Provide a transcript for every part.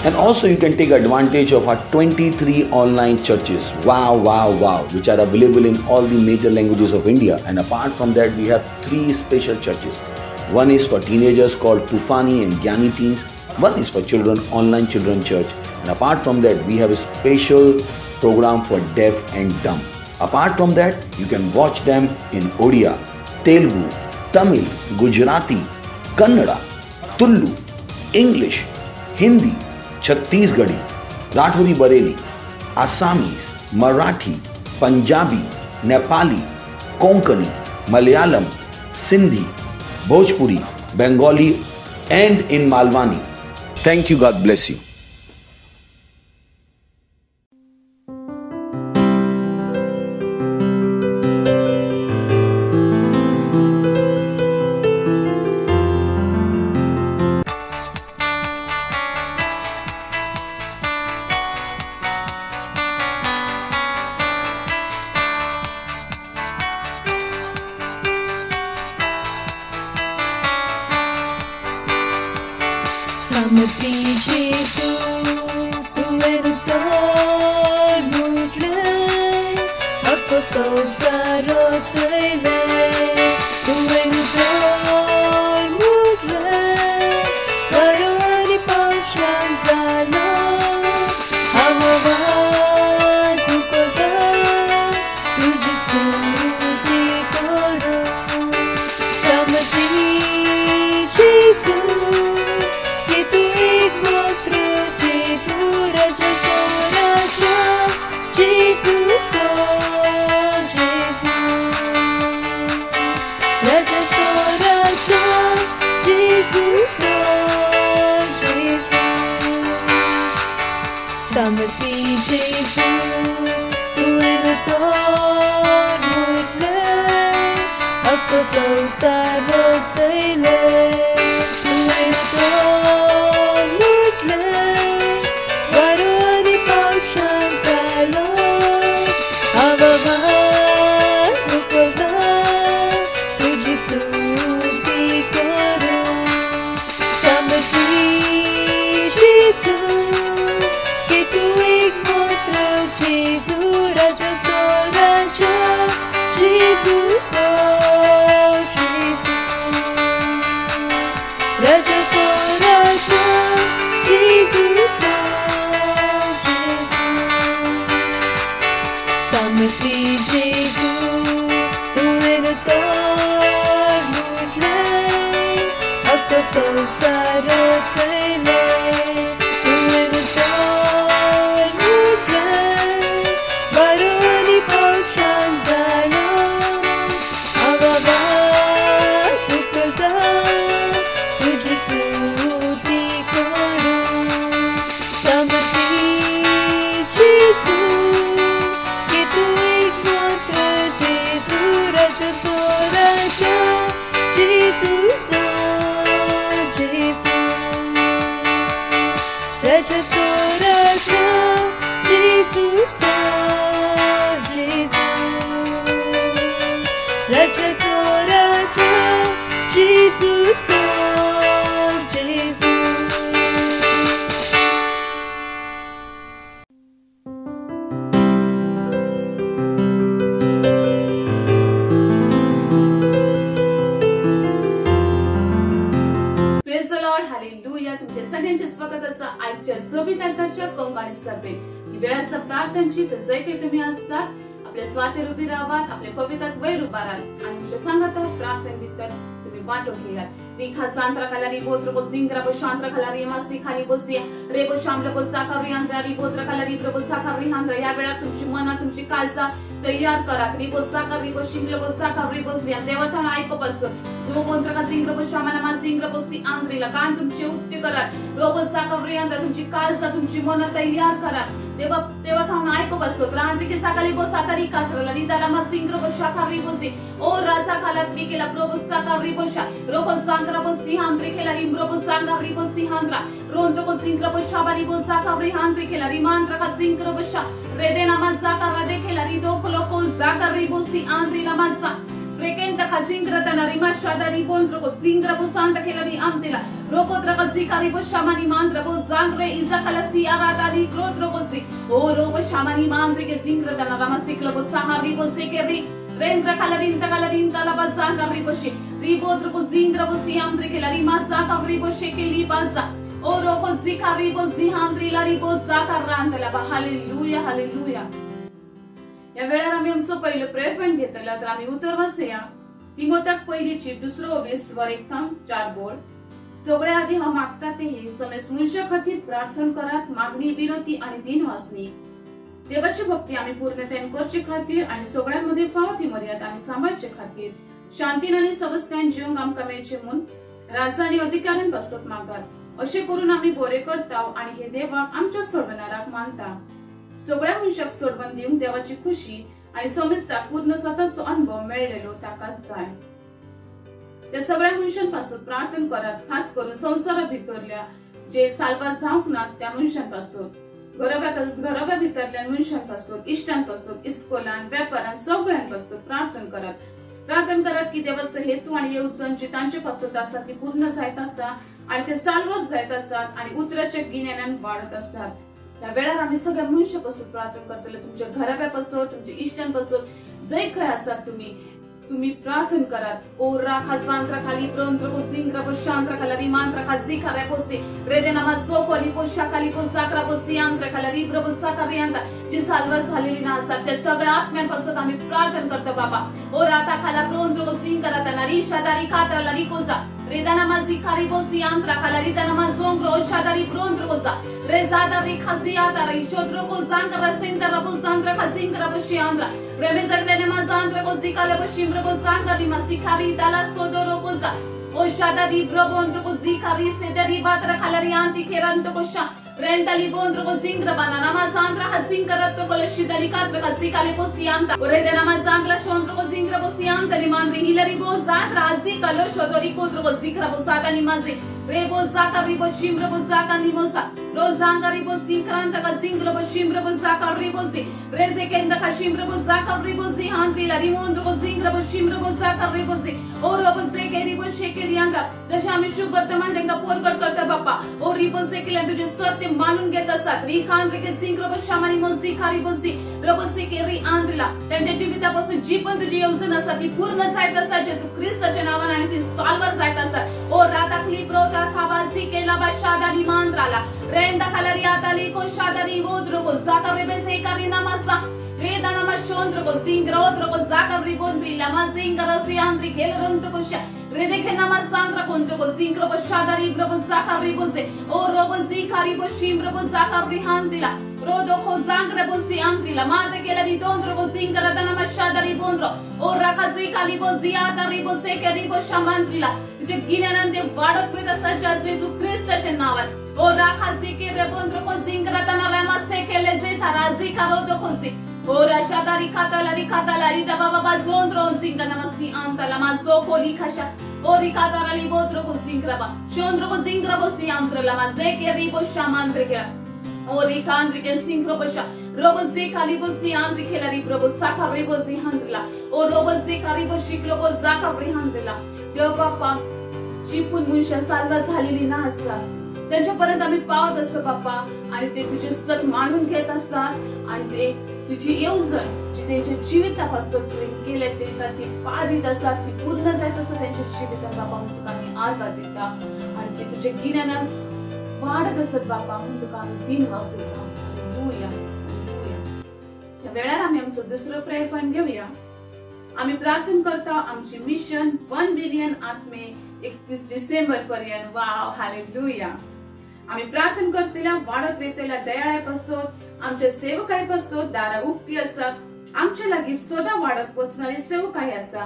And also you can take advantage of our 23 online churches, wow, which are available in all the major languages of India. And apart from that, we have 3 special churches. One is for teenagers called Tufani and Gyani Teens. One is for children, Online Children Church. And apart from that, we have a special program for deaf and dumb. Apart from that, you can watch them in Odia, Telugu, Tamil, Gujarati, Kannada, Tulu, English, Hindi, Chhattisgarhi, Rathori Bareli, Assamese, Marathi, Punjabi, Nepali, Konkani, Malayalam, Sindhi, Bhojpuri, Bengali and in Malwani. Thank you. God bless you. तुमचे सगळ्यांचे स्वागत असं आजच्या सोबीताच्या कंगाणी सर्वे ही वेळाचा प्रार्थनाची तर जय की तुम्ही आसात आपल्या स्वातीर उभी राहात आपल्या पवित्रात वैर उभारात आणि तुमच्या सांगत प्रार्थना भीतर तुम्ही वाटून घ्यात रिखा सांत्रा खालारी बोत्र बो जिंगरा बो शांत्रा खालारी मासी खाली बोसिया रे बो शामला बो साखारी आंद्रारी बोत्र खालारी प्रभू साखारी आंद्रा या वेळा तुमची मना तुमची काळजा तयार करा रिबो साखारी बो शिंगला बो साखारी बोसिया देवता ऐको बसो दो बोत्र का जिंगरा बो शामना मा जिंगरा बोसी आंद्रीला कान तुमचे उत्ते करा रोबो साखारी आंद्रा तुमची काळजा तुमची मना तयार करा देवता ऐको बसतो त्रांतिके साखाली बो सातारी कात्रला निदाला मा जिंगरा बो शाखारी बोसी ओ राजा खालात्री केला प्रभू साखारी बोशा रोबो सांगरा बो सिहांद्री केला रिब्रो सांगारी बो सिहांद्रा रोंतो बो जिंगरा बो शाबारी बो साखारी हांद्री केला रिमांद्रा का जिंगरा बो शा रेदे नामाचा का रदे केला रिदो लोको जागारी बो सिहांद्री नामाचा फ्रेकेंट का जिंगरा तना रिमा शादारी बोंद्रो को जिंगरा बो सांता केला रि आमतेला रोकोद्रा का जिकारी बो शामानी मांद्रा बो जांगरे इजा कला सियारा दाली क्रोद्रो को जी ओ रोबो शामानी मांद्रे के जिंगरा तना रामसिकलो बो साहारी बो सेकेरी रेंद्रा कलरिंता कलरिंता ला बाजा रिबोशी रिबोद्रो को जिंगरा बो सियामद्रे केला रिमा जाका रिबोशे केली बाजा ओ रोको जिका रिबो जिहांद्री ला रिबो जाका रांतला बा हालेलुया हालेलुया या वेळेला आम्ही आमचं पहिलं प्रेयर पॉइंट घेतला तर आम्ही उत्तर वाचूया तिमोथेक पहिलीची 2:20 वर 1-4 बोल सगळे आधी हा मागता ते हे समेस मनुष्य खातीर प्रार्थना करात मागणी विनंती आणि दिन वासनी देवाची भक्ती आम्ही पूर्णतेने करचे खातीर आणि सगळ्यांमध्ये फावती मर्यादा आम्ही सांभाळचे खातीर शांतीन आणि सवस्कायन जीवन आमकां मेळचे म्हूण राजा आणि अधिकाऱ्यांपासून मागात अशें करून आम्ही बरे करताव आणि हे देवाक आमच्या सोडवणाराक मानता सगळ्या मनशाक सोडवून दिवंक देवाची खुशी आणि समेस्ता पूर्ण स्वतःचो अनुभव मेळलेलो ताकाच जाय त्या सगळ्या मनशांपासून प्रार्थना करात खास करून संसारा भितरल्या जे सालवार जावंक ना त्या मनशांपासून घराब्या भितरल्या मनशांपासून इष्टांपासून इस्कोलान व्यापारान सगळ्यांपासून प्रार्थना करात की देवाचो हेतू आणि येवजण जी तांचे पासून आसा ती पूर्ण जायत आसा आणि ते सालवर जायत आसात आणि उतराच्या गिन्यानान वाढत आसात या वेळार आम्ही सगळ्या मनशापासून प्रार्थना करतले तुमच्या घराब्यापासून तुमच्या इष्टांपासून जय खंय आसात तुम्ही प्रार्थना करात ओ राखा सांत्रा खाली प्रोंत्र को जिंगरा बो शांत्रा खाला रिमांत्रा खा जिखारा बोसी रेदेना मा जोकोली बो शाकाली बो साकरा बो सियांत्रा खाला रिब्रो बो साकारियांता जी सालवर झालेली ना असतात त्या सगळ्या आत्म्यांपासून आम्ही प्रार्थना करतो बाबा ओ राता खाला प्रोंत्र को जिंगरा तना रिशादारी खातरला रिकोजा रेदाना मा जिखारी बो सियांत्रा खाला रिदाना मा जोंग्रो शादारी प्रोंत्र कोजा रेजादा रि खाजियाता रि शोद्रो को जांगरा सेंतरा बो जांगरा खा जिंगरा बो शियांत्रा रेमे जगदेने मा जांगरा को जिकाले बो शिम्र बो जांगरी मा सिखारी दाला सोदरो कोजा ओ शादारी ब्रोबोंद्रो को जिखारी सेदरी बातरा खाला रि आंती केरंतो को शा रेंतली बोंद्रो को जिंगरा बाना मा जांगरा हा जिंगरतो को शिदली कात्र का जिकाले बो सियांता ओरे देना मा जांगला शोंद्रो को जिंगरा बो सियांता नि मांद्री हिलरी बो जांगरा जिकालो शोदरी कोद्रो को जिगरा बो साता नि मांजे रेबो जाका रिबो शिम्र बो जाका निमोसा रोजांगा रिबो सिंक्रांत का जिंगरो बो शिम्र बो जाका रिबो जी रेजे केंदा का शिम्र बो जाका रिबो जी हांद्रीला रिमोंद्रो को जिंगरो बो शिम्र बो जाका रिबो जी ओ रोबो जे के रिबो शेकेरी आंगा जशा आम्ही शुभ वर्तमान त्यांना पोरगड करता बाप्पा ओ रिबो जे केला तुझे सत्य मानून घेत असतात रि खांद्रे के जिंगरो बो शामानी मोजी खारी बो जी रोबो जे के रि आंद्रीला त्यांच्या जीवितापासून जी पण तुझी योजना असतात ती पूर्ण जायत असतात जेजू ख्रिस्ताच्या नावाने आणि ती सालवर जायत असतात ओ राता क्लिप्रो खावाजी केला बा शादानी मांद्राला रेंदा खालारी आताली को शादानी वोद्रो को जाका रेबे सेकारी नमस्ता रेदा नमा शोंद्रो को जिंगरो ओद्रो को जाका रिबोंद्री लमा जिंगरो सियांद्री खेलरंतो को शा रेदे के नमा सांद्रा कोंद्रो को जिंगरो को शादारी ब्रो जाका रिबोसे ओ रोबो जिखारी बो शिम्रो को जाका रिहांदिला रोदो को जांगरे बो सियांद्रीला माते केला नी दोंद्रो को जिंगरा नमा शादारी बोंद्रो ओ राखा जिकाली बो जियाता रिबो सेकारी बो शामांद्रीला तुझे गिन्यानंदे वाढत होत असतात जेजू ख्रिस्ताच्या नावात ओ राखा जिके रेबोंद्रो को जिंगरा तना रेमा सेकेले जे थारा जिकारो दो कोसी ओ राशादारी खाताला रिदा बाबा जोंद्रो जिंगा नमसी आंतला मा जोको लिखाशा ओ रिखाताला लिबोद्रो को जिंगराबा शोंद्रो को जिंगराबो सियांत्रला मा जेके रिबो शामांत्रिके ओ रिखांत्रिके सिंग्रोबशा रोबो जे खाली बो सियांत्रि खेला रिब्रो साखा रिबो सियांत्रला ओ रोबो जे खाली बो शिकलो बो जाका रिहांतला देव बाप्पा शिपून मनुष्य सालवा झालेली ना असतात त्यांच्यापर्यंत आम्ही पावत असतो बाप्पा आणि ते तुझे सत मानून घेत असतात आणि ते तुझी योजना जी त्यांच्या जीवितापासून केले ते ती पादित असतात ती पूर्ण जात असतात त्यांच्या जीवितात बाप्पा तुका आम्ही आर्गा देता आणि ते तुझ्या गिन्यानान वाढत असत बापा म्हणून तुका आम्ही दिन वाचतो. Hallelujah hallelujah. या वेळार आम्ही आमचं दुसरं प्रेयर पॉइंट घेऊया. आम्ही प्रार्थना करता आमची मिशन 1 बिलियन आत्मे 31 डिसेंबर पर्यंत. Wow hallelujah. आम्ही प्रार्थना करतल्या वाढत वेतल्या दयाळ्यापासून आमच्या सेवकाईपासून दारा उक्ती असतात. आमच्या लागीं सदा वाढत वचणारी सेवकाई असा.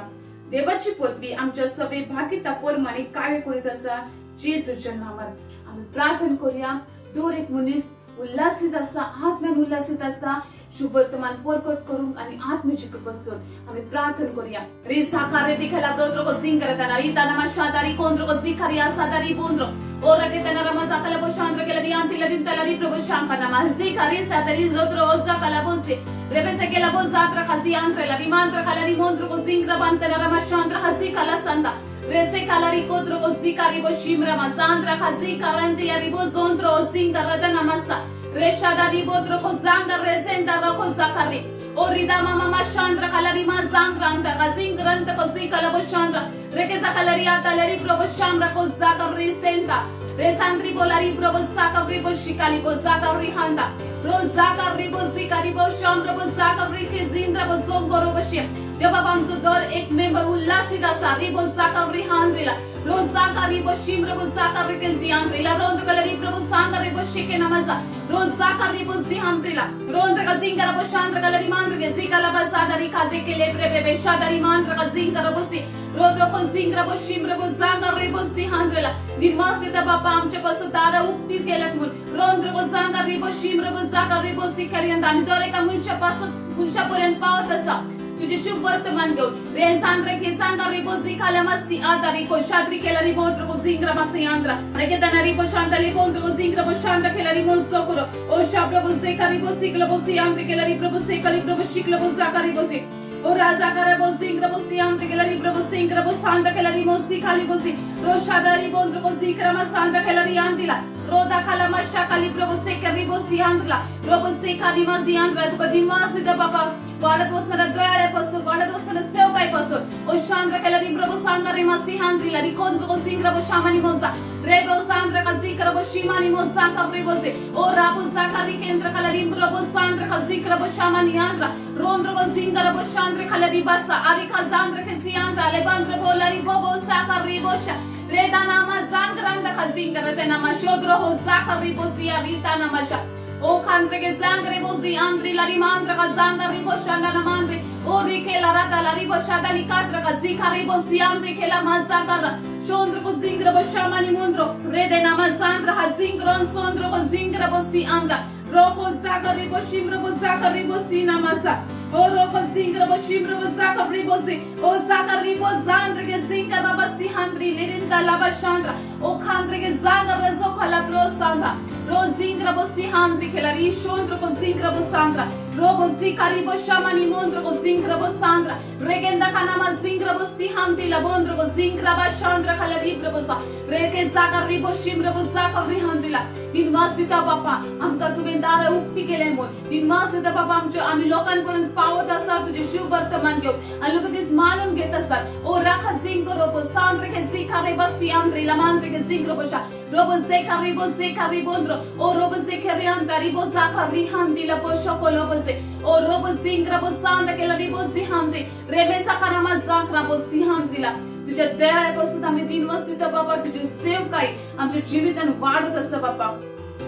देवाची पदवी आमच्या सभे भागिता पोरमानी कार्य करीत असा. जेजूच्या नावात आम्ही प्रार्थना करूया. दर एक मनीस उल्हासित असा, आत्म्यान उल्हासित असा, शुभ वर्तमान प्रकट करून आणि आत्मजिक बसून आम्ही प्रार्थना करूया. रे साकारे दिखला ब्रोद्रो को जिंगर तना रीता नमा शादारी कोंद्रो को जिखरिया सादारी बोंद्रो और रगे तना रमा जाकला बो शांद्र केला दी अंतिला दिन तला री प्रभु शांका नमा जिखरी सादारी जोत्रो ओजा कला बोसे रेबे से केला बो जात्रा खाजी अंतरला री मंत्र खाला री मोंद्रो को जिंगर बंतना रमा शांद्र खाजी कला संदा रेसे खाला री कोद्रो को जिकारी बो शिमरा मा जांद्र खाजी करंती या री बो जोंद्रो जिंगर रदना मसा रेशादारी बोद्रो को जांगर रेसेंदा रखो जाकारी ओरिदा मामा मा शांद्र खालारी मा जांग्रांत का जिंग्रंत को जिकला बो शांद्र रेके जाकलरी आतालरी प्रभु शामरा को जाकर रेसेंदा रेसांद्री बोलारी प्रभु साकरी बो शिकाली बो जाकरी हांदा रोज जाकरी बो जिकारी बो शामरा बो जाकरी के जिंद्र बो जोंगरो बशे देवा आमचो दर एक मेंबर उल्हासित असा. रिबो जाकरी हांद्रीला रोज जाकरी बो शिमरा बो जाकरी के जियांद्रीला रोज कलरी प्रभु सांगरी बो शिके नमजा रोज जाकरी बो जियांद्रीला रोज का जिंगर बो शांद्र कलरी मांद्र के जिकला बो सादारी खाजे के ले प्रेबे शादारी मांद्र का जिंगर बो सी रोज को जिंगर बो शिमरा बो जाकरी बो जियांद्रीला दिमासित बापा आमच्या पासून दारा उक्ती केल्यात म्हणून रोज को जाकरी बो शिमरा बो जाकरी बो सिखरियंदा आम्ही दर एका मनुष्यापर्यंत पावत असा. तुझे शुभ वर्तमान घेऊन रेन सांद्रे के सांगा रिबो जिखाला मस्सी आदारी को शाद्री केला रिबो को जिंग्रा मस्सी आंद्रा रेके तना रिबो शांता रिबो को जिंग्रा बो शांता केला रिबो सोकुरो ओ शाब्र बो से करिबो सिकलो बो सी आंद्रे केला रिबो बो से करिबो बो शिकलो बो जाकारी बो सी ओ राजा करे बो जिंग्रा बो सी आंद्रे केला रिबो बो सिंग्रा बो शांता केला रिबो सी खाली बो सी रो शादारी बो को जिंग्रा मा शांता केला रि आंदिला रोदा खाला मशा खाली प्रभु से करिबो सी आंद्रला प्रभु से खाली मा सी आंद्रा तुका दिमासित बापा वाढत असणाऱ्या दयाळ्यापासून वाढत असणाऱ्या सेवकाईपासून ओ शांद्र केला री प्रभु सांगा रे मा सी आंद्रीला री कोंद्र को जिंग्रा बो शामानी मोजा रेबो सांद्र का जिक्र बो शिमानी मोजा का प्रभु से ओ राबु जाकारी केंद्र खाला री प्रभु सांद्र का जिक्र बो शामानी आंद्रा रोंद्र को जिंगर बो शांद्र खाला री बासा आरी खा जांद्र के सी आंद्रा ले बांद्र बोला री बोबो साका री बोशा रेदा नामा जांग्रांद का जिंगर ते नामा शोद्रो हो जाका री बोसिया रीता नामाशा ओ खांद्रे के जांगरे बोसी आंद्री लारी मांद्र का जांगरी बोशांदा नामांद्री ओ री केला राता लारी बोशादा नी कात्र का जिखारी बोसी आंद्री केला मा जाकर शोंद्र को जिंगर बोशामानी मुंद्रो रेदे नामा जांद्र हा जिंगरोन सोंद्र को जिंगर बोसी आंगा रोको जाकरी बोशिम्र बो जाकरी बोसी नामासा ओ रोको जिंगर बोशिम्र बो जाकरी बोसी ओ जाकरी बो जांद्र के जिंगर बसी हांद्री लिरिंदा लाबा शांद्रा ओ खांद्रे के जागर रजो खला प्रो सांद्रा रो जिंगर बोसी हांद्री केला री शोंद्र को जिंगर बो सांद्रा रोबो जिकारी बो शामानी मोंद्र को जिंगर बो सांद्रा रेगेंदा कानामा जिंगर बोसी हांद्री ला बोंद्र को जिंगर बा शांद्रा खला री प्रभुसा रेके जाकरी बोशिम्र बो जाकरी हांद्रीला दिन वासिता बापा आमका तुवे दारा उक्ती केले मोय दिन वासिता बापा आमच्या आम्ही लोकांपर्यंत पावत असा तुझे शुभ वर्तमान घेऊन आणि लोक दिस मानून घेत असतात ओ राखा जिंगर रोबो सांद्रे के जिखारे बसी आंद्री ला मांद्रे के जिंगर बोशा रोबो जेखारी बोंद्रो ओ रोबो जेखारी अंतारी बो जाकरी हांद्रीला बोशो कोलो बोसे ओ रोबो जिंगर बो सांद्रे केला री बोसी हांद्री रेबे सकारामा जाकरा बोसी हांद्रीला तुझ्या दयाळ्यापासून आम्ही दिन वासिता बाबा तुझे सेवकाई आमच्या जीवितान वाढत असं बापा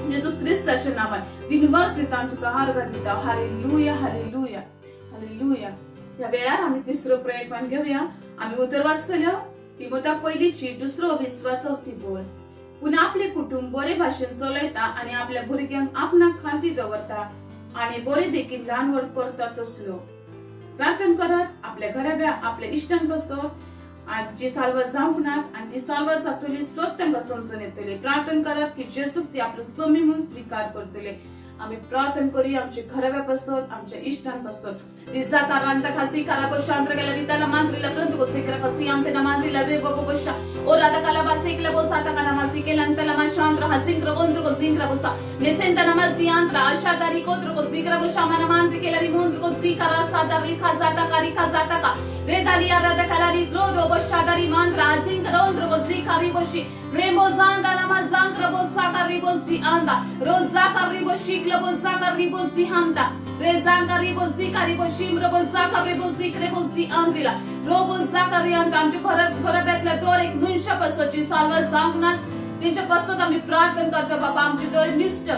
येशू ख्रिस्ताच्या नावात दिनवासित तुका आराधना दिता. Hallelujah hallelujah hallelujah. या वेळार आम्ही तिसरो प्रेयर पॉइंट घेऊया. आम्ही उतर वाचतलो तिमोथा पहिलीची 2:20 बोल पुन्हा आपले कुटुंब बरे भाषण चलयता आणि आपल्या भुरग्यांक आपणा खाती दवरता आणि बरे देखील ल्हान व्हड करता तसलो प्रार्थना करत आपल्या घराब्या आपल्या इष्टांपासून जी सालवर जाऊक नात आणि ती सालवर जातली स्वत तांकां समजून येतले. प्रार्थना करत की जेजू ती आपलं स्वामी म्हणून स्वीकार करतले. आम्ही प्रार्थना करूया आमच्या घराव्यापासून आमच्या इष्टांपासून रिजा कारांता खासी कारा को शांत्र केला रिताला मांत्रीला प्रंत को सिकरा खासी आमते ना मांत्रीला रे बको बशा ओ राधा काला बासेकला बोसाता काना मासी केला अंतला मा शांत्र हा जिंग्र गोंद्र को जिंग्र बोसा नेसेंता ना मासी आंत्र आशादारी कोत्र को जिंग्र बोशा माना मांत्री केला रि मोंद्र को जिकारा सादा रिखा जाता का रे दालिया राधा काला रि रो रो बोशादारी मांत्र जिंग्र गोंद्र को kariboshi rebo zanda nama zangra bozaka ribozi anda rozaka riboshi globozaka ribozi handa rezanga ribozi kariboshi robozaka ribozi krebozi andrila robozaka rianda आमच्या घरातल्या दोर एक मनुष्य पासूनची साल्वा सांगणार त्यांच्यापासून आम्ही प्रार्थना करतो बाबा आमचे दोर निष्ठ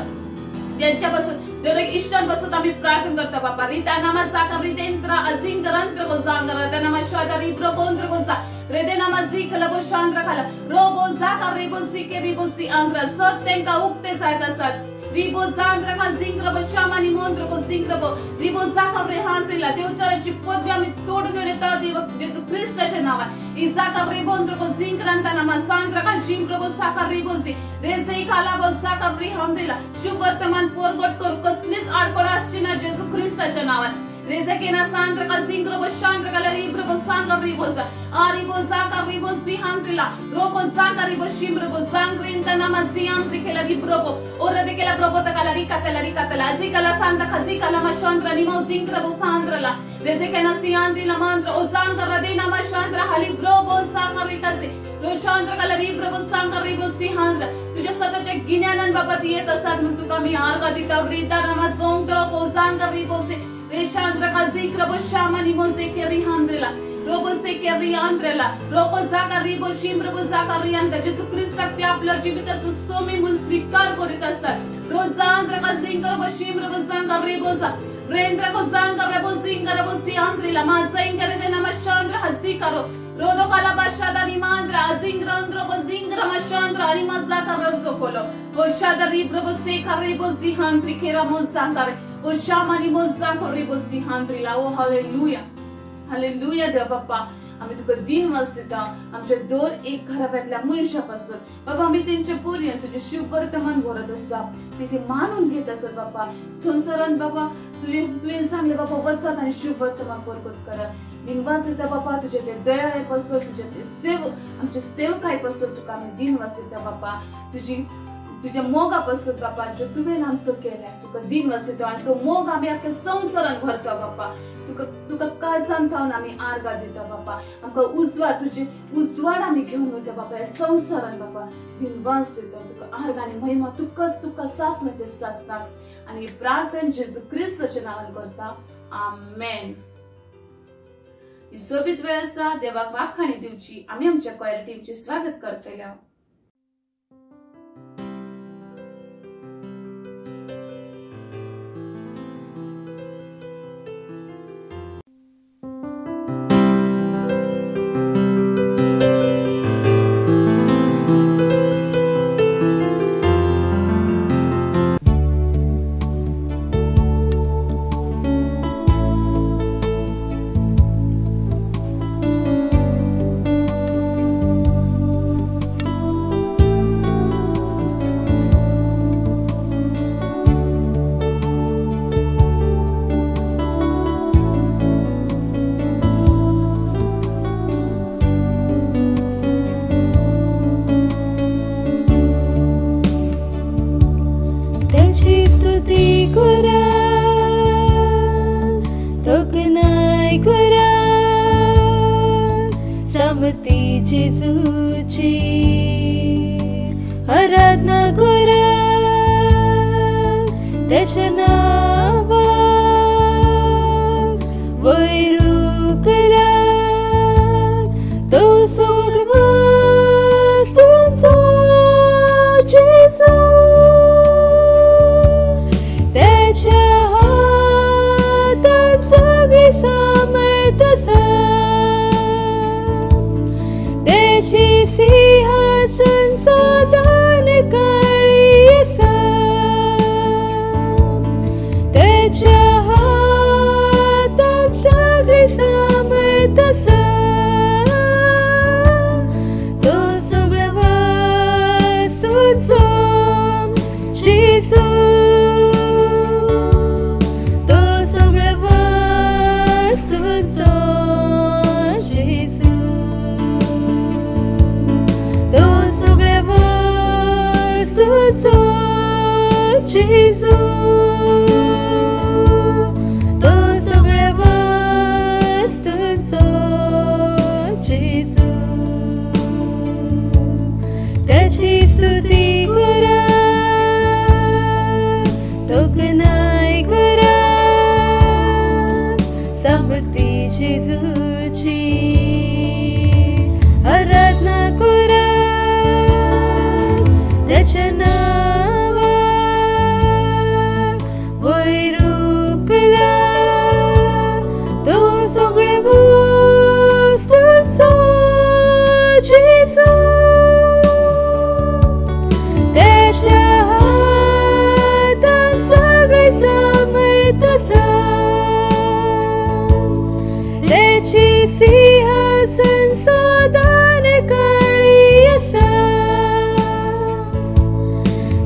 त्यांच्यापासून दोर एक इष्टांपासून आम्ही प्रार्थना करतो बाबा रिता नामाचा का रितेंद्र अजिंगरंत्र गोजांगर त्या नामा शादारी ब्रोगोंद्र गोजा रेदे नामा जी खलबो शांद्र खाला रोबो जाका रेबो सिके रिबो सी आंग्र सत्तेंका उक्ते सायतासात रिबो जांद्र खाल जिंग्र बो शामानी मोंद्र बो जिंग्र बो रिबो जाका रेहांत्रीला देवचाराची पदवी आम्ही तोडून येता देव जेजू ख्रिस्ताच्या नावात इजाका रेबोंद्र बो जिंग्रांता नामा सांद्र खाल जिंग्र बो साका रिबो सी रेजे खाला बो जाका रेहांत्रीला शुभ वर्तमान पोरगट कर कसलीच आडपड असची ना जेजू ख्रिस्ताच्या नावात Rezekena sandra ka zingro bo shandra ka libro bo sanga riboza ari bo zaka ribo zihandrila robo zaka ribo shimro bo zangrinta namazi andri ke la libro bo ora de ke la probo ta kala rikata azikala sanda khazikala ma shandra ni mo zingra bo sandra la rezekena si andri la mandra o zanga radina ma shandra hali bro bo sanga rikazi ro shandra ka la libro bo sanga ribo zihandra तुझ्या स्वतःच्या गिन्यानन बाबत येत असतात मग तुका मी आर्गा दिता वृद्धा नामा जोंग्र bo zanga ribo Rechandra kazikra bo shamani moze keri handrela robo se keri andrela robo zaka ribo shimbro bo zaka rianda जेजू ख्रिस्ता ते आपल्या जीविताचं सोमी म्हणून स्वीकार करीत असतात रोजांद्र कजिंगर bo shimbro bo zanga riboza रेंद्र को zanga rebo zingar bo si andrela माझा इंगरे देना मशांद्र हजिकारो रोदो काला बादशाह नी मांद्र अजिंग्रंद्र bo zingra मशांद्र आणि माझा का रोजो कोलो हो शादा Ribeiro bo se karibo zihantri kera mozangare O shamani mozaka ribo zihandrila o hallelujah hallelujah देव बाप्पा आम्ही तुका दिन वाजता आमच्या दोर एक घरातल्या मनुष्यापासून बाबा आम्ही त्यांच्या पूर्वी तुझे शुभ वर्तमान बोलत असता तिथे मानून घेत असत बाप्पा संसारात बाबा तुझे सांगले बाबा वचत आणि शुभ वर्तमान बोलत कर दिन वाजता बाप्पा तुझे ते दयाळेपासून तुझे ते सेव आमचे सेवकाईपासून तुका आम्ही दिन वाजता बाप्पा तुझ्या मोगापासून बाप्पा जो तुवें आमचो केला तुका दिन वाजता आणि तो मोग आम्ही अख्ख्या संसारात भरतो बाप्पा तुका काळजान थावन आम्ही आर्गा दिता बाप्पा आमकां उजवाड तुझे उजवाड आम्ही घेऊन वयता बाप्पा या संसारात बाप्पा दिन वाजता तुका आर्गा आणि महिमा तुका सासनाचे सासनाक आणि प्रार्थना जेजू ख्रिस्ताच्या नावान करता आमेन ही सोबीत वेळ आसा देवाक वाखाणी दिवची आम्ही आमच्या कॉयर टीमचे स्वागत करतले जेजूची आराधना करा त्याच्या नावाक वैरू करा तो सोलवा स्तुतो जेजू त्याच्या हातात सगळी सामर्थ्य सिंहासन सदान काळी असा त्याच्या हातात सगळी सामर्थ्य असा तो सगळ्या वास्तूचो जेजू तो सगळ्या वास्तूचो जेजू जेजू तो सगळ्या वास्तूचो जेजू जेजूची आराधना करा त्याच्या नावार वैरूकला तो सगळे वस्तूंचो जेजू त्याच्या हातांत सगळे समर्थ आसा त्याची सिंहासन सदां काळी आसा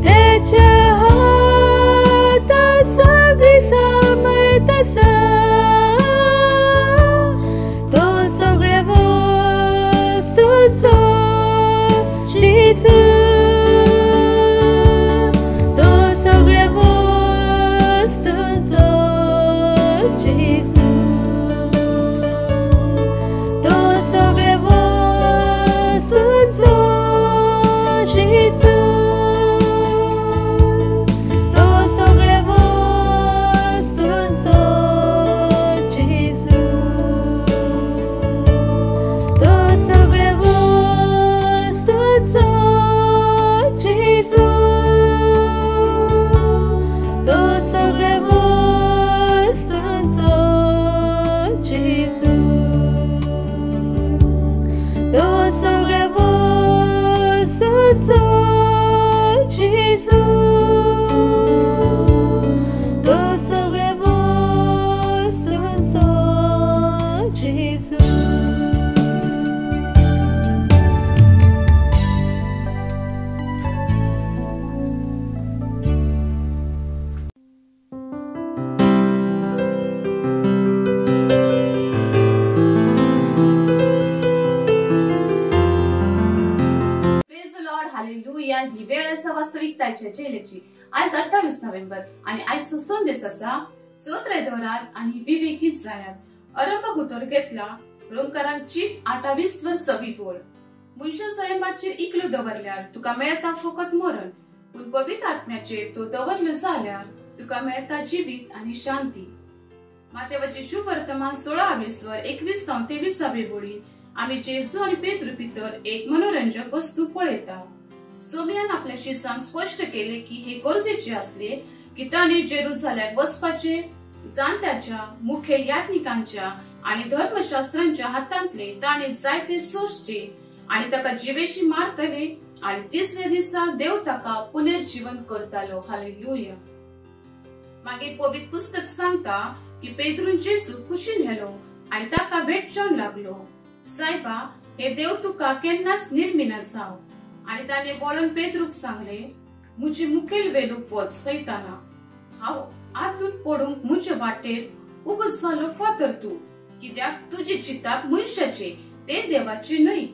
त्याच्या हातांत सगळी समर्थ आसा तो सगळ्या वस्तूंचो जेजू तो सगळ्या वस्तूंचो जेजू तो सगळ्या वस्तूंचो जेजू तो सगळ्या वस्तूंचो जेजू तो सगळ्या वस्तूंचो जेजू तो सगळ्या वस्तूंचो जेजू तो सगळ्या वस्तूंचो जेजू तो सगळ्या वस्तूंचो जेजू प्रेज द लॉर्ड, हालेलुया. ही वेळ आसा वास्तविकताच्या चेहऱ्याची. आज 28 नोव्हेंबर आणि आजचो संदेश असा चोत्रे दवरात आणि विवेकीत जायात. आरंभ उतर घेतला रोमकारांची 28:26 ओळ. मनशा स्वयंपाचेर इकलो दवरल्यार तुका मेळता फकत मरण, पूण पवित्र आत्म्याचेर तो दवरलो जाल्यार तुका मेळता जिवीत आणि शांती. मातेवाचे शुभ वर्तमान 16:21-23 ओळी आम्ही जेजू आणि पेद्रू भितर एक मनोरंजक वस्तू पळयता. सोबियान आपल्या शिसांक स्पष्ट केले की हे गरजेचे असले की ताणे जेरुसलेमाक वचपाचे, जाणत्याच्या, मुखेल याज्ञिकांच्या आणि धर्मशास्त्रांच्या हातांतले ताणे जायते सोसचे आणि ताका जिवेशी मारतले आणि तिसऱ्या दिसा देव ताका पुनर्जीवन करतालो. हालेलुया. मागीर पवित्र पुस्तक सांगता की पेद्रून जेजू कुशीन गेलो आणि ताका भेटचोन लागलो. सायबा, हे देव तुका केन्नाच निर्मिना जाव. आणि ताणे वळून पेद्रूक सांगले, मुझे मुखेल वेलूक वच सैताना. हांव आतून पडूंक मुझे वाटेर उबो जालो फातर तूं, कित्याक तुजी चिंता मनशाचे ते देवाचे न्हय.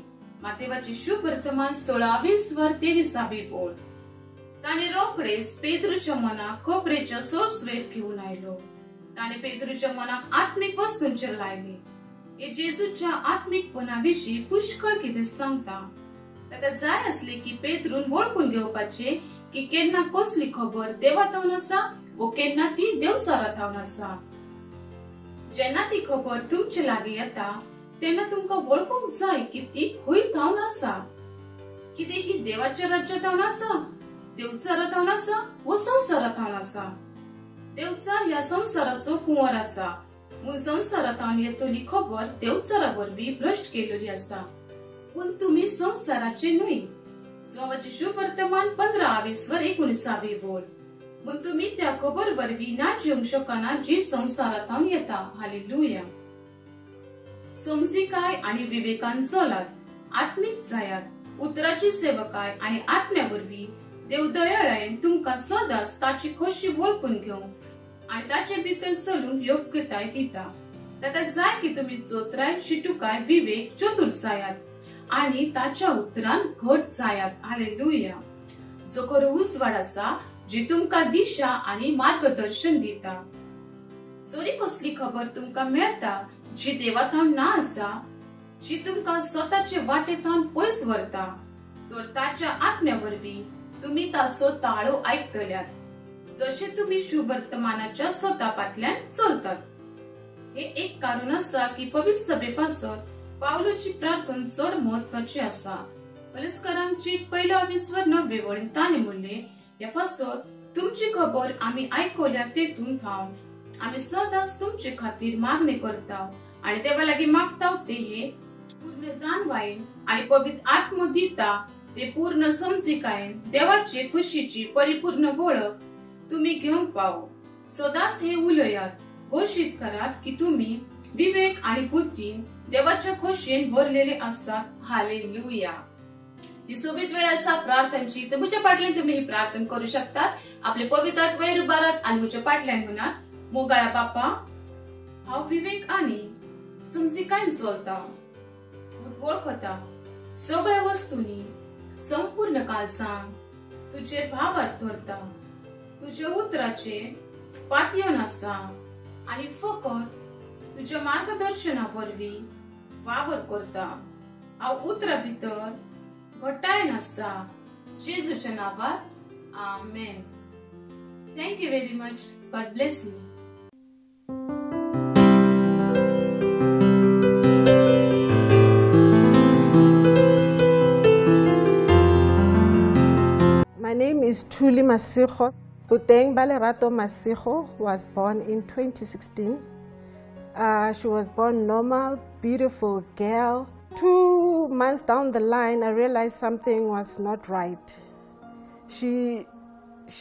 मातेवाचे शुभ वर्तमान 16:20-23 ओळ. ताणे रोखडेच पेद्रूच्या मनाक खबरेच्या सोर्सवेर घेऊन आयलो. ताणे पेद्रूच्या मनाक आत्मिक वस्तूंचेर लायले. हे जेजूच्या आत्मिकपणाविषयी पुष्कळ कितें सांगता. ताका जाय असले की पेद्रून वळखून घेवपाचे की केन्ना कसली खबर देवातावन आसा व केन्ना ती देवचारातावन आसा. जेन्ना ती खबर तुमचे लागीं येता तेन्ना तुमकां वळखूंक जाय की ती खंय थावन आसा. कितें ही देवाच्या राज्यातावन आसा, देवचारातावन आसा व संवसारातावन आसा. देवचार ह्या संवसाराचो कुंवर आसा, म्हूण संवसारातावन येतली खबर देवचारा वरवीं भ्रश्ट केलेली आसा. पूण तुमी संवसाराचे न्हय. जोवाचे शुभ वर्तमान 15:20-19 ओळ. म्हूण तुमी त्या खबर वरवीं ना जिवंक शकना जी संवसारातावन येता. हालेलुया. समजिकाय आणि विवेकान चलात, आत्मीक जायात, उतराची सेवकाय आणि आत्म्या वरवीं देव दयाळायेन तुमकां सदांच ताची खोशी वळखून घेवंक आणि ताचे भितर चलूंक योग्यताय दिता. ताका जाय की तुमी चोत्राय, शिटुकाय, विवेक, चतुर जायात आणि ताच्या उतरान घट जायात. हालेलुया. जो खरो उजवाड आसा जी तुमकां दिशा आणि मार्गदर्शन दिता. जरी कसली खबर तुमकां मेळता जी देवातावन ना आसा, जी तुमकां स्वताचे वाटेतान पयस व्हरता, तर ताच्या आत्म्या वरवीं तुमी ताचो ताळो आयकतल्यात, जशे तुमी शुभ वर्तमानाच्या स्वतापांतल्यान चलतात. हे एक कारण असा की पवित्र सभेपासून पावलोची प्रार्थना चड महत्वाची असा. पलस्करांची 1:20 वळीन ताणे म्हणले, यापासून तुमची खबर आम्ही ऐकवल्या तेतून थांब. आम्ही सदाच तुमचे खातीर मागणी करताव आणि देवा लागी मागताव ते हे पूर्ण जाणवायन आणि पवित्र आत्म दिता ते पूर्ण समजिकायन देवाचे खुशीची परिपूर्ण ओळख तुम्ही घेऊन पाव. सदाच हे उलयात घोषित करात की तुम्ही विवेक आणि बुद्धीन देवाच्या खुशीन भरलेले आसात. हालेलुया. ही सोबत वेळ असा प्रार्थनेची. तर मुझ्या पाटल्यान तुम्ही ही प्रार्थना करू शकतात. आपले पवित्र वैर उभारात आणि मुझ्या पाटल्यान म्हणा, मोगळा बापा, हांव विवेक आणि समजिकायन चलता, वळखता सगळ्या वस्तूंनी संपूर्ण काळ सांग तुझे भावात धरता. तुझ्या उतराचे पातयेवन आसा आणि फकत तुझ्या मार्गदर्शनावरवी वावर करता. हांव उतरा भितर घट्टायन आसा. जेजूच्या नावात amen. Thank you very much. God bless you. My name is Thuli Masigo. Buteng Balerato Masigo was born in 2016. She was born normal, beautiful girl. 2 months down the line, I realized something was not right. She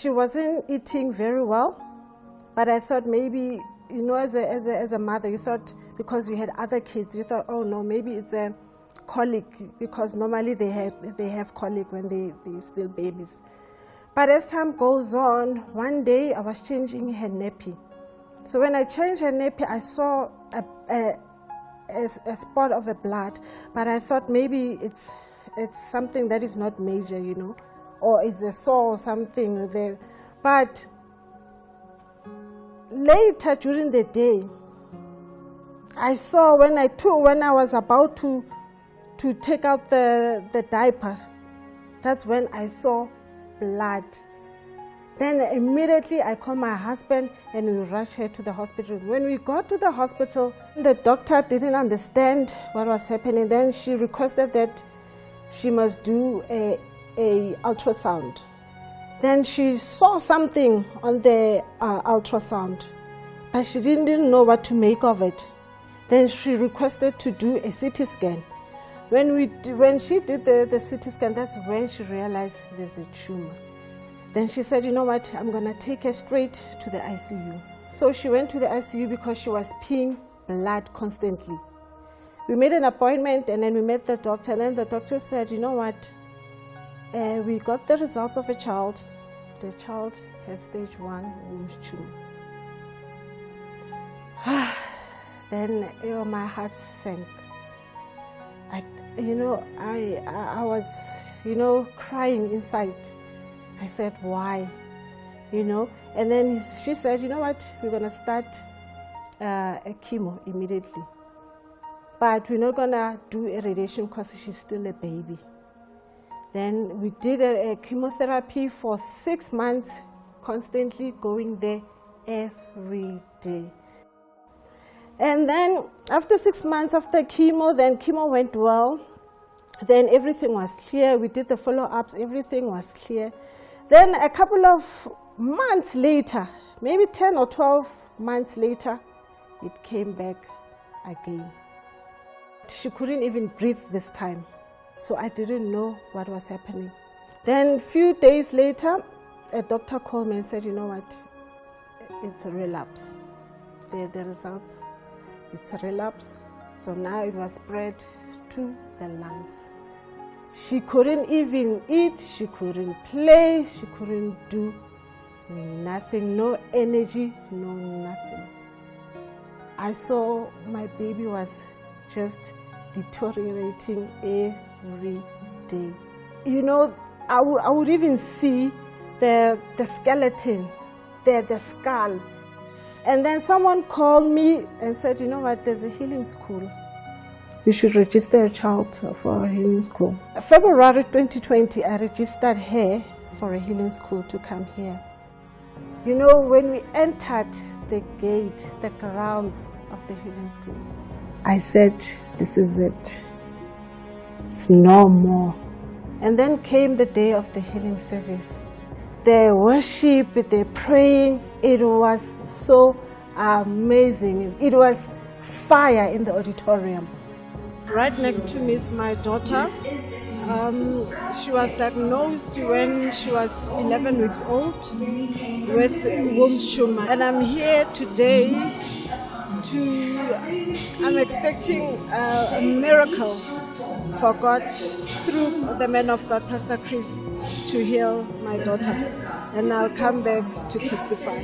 wasn't eating very well, but I thought maybe, you know, as a mother, you thought because you had other kids, you thought, oh no, maybe it's a colic, because normally they have colic when they still babies. But as time goes on, one day I was changing her nappy. So when I changed her nappy, I saw a spot of a blood, but I thought maybe it's something that is not major, you know, or it's a sore or something there. But later during the day, I saw when I was about to take out the diaper, that's when I saw blood. Then immediately I called my husband and we rushed her to the hospital. When we got to the hospital, the doctor didn't understand what was happening. Then she requested that she must do a ultrasound. Then she saw something on the ultrasound, but she didn't know what to make of it. Then she requested to do a CT scan. When she did the CT scan, that's when she realized there's a tumor. Then she said, you know what, I'm going to take her straight to the ICU. So she went to the ICU because she was peeing blood constantly. We made an appointment and then we met the doctor, and then the doctor said, you know what, we got the results of a child. The child has stage 1 womb tumor. Then my heart sank. I was, crying inside. I said, why? And then she said, you know what, we're going to start a chemo immediately. But we're not going to do a radiation because she's still a baby. Then we did a chemotherapy for 6 months, constantly going there every day. And then after 6 months of the chemo, then chemo went well. Then everything was clear. We did the follow-ups, everything was clear. Then a couple of months later, maybe 10 or 12 months later, it came back again. She couldn't even breathe this time, so I didn't know what was happening. Then a few days later, a doctor called me and said, you know what, it's a relapse. The results, it's a relapse. So now it was spread to the lungs. She couldn't even eat, she couldn't play, she couldn't do nothing, no energy, no nothing. I saw my baby was just deteriorating every day. I would even see the skeleton, the skull. And then someone called me and said, you know what, there's a healing school. You should register a child for a healing school. February 2020, I registered her for a healing school to come here. When we entered the gate, the grounds, of the healing school. I said, this is it. It's no more. And then came the day of the healing service. The worship, the praying, it was so amazing. It was fire in the auditorium. Right next to me is my daughter. She was diagnosed when she was 11 weeks old with womb tumor. And I'm here today I'm expecting a miracle for God through the man of God, Pastor Chris, to heal my daughter. And I'll come back to testify.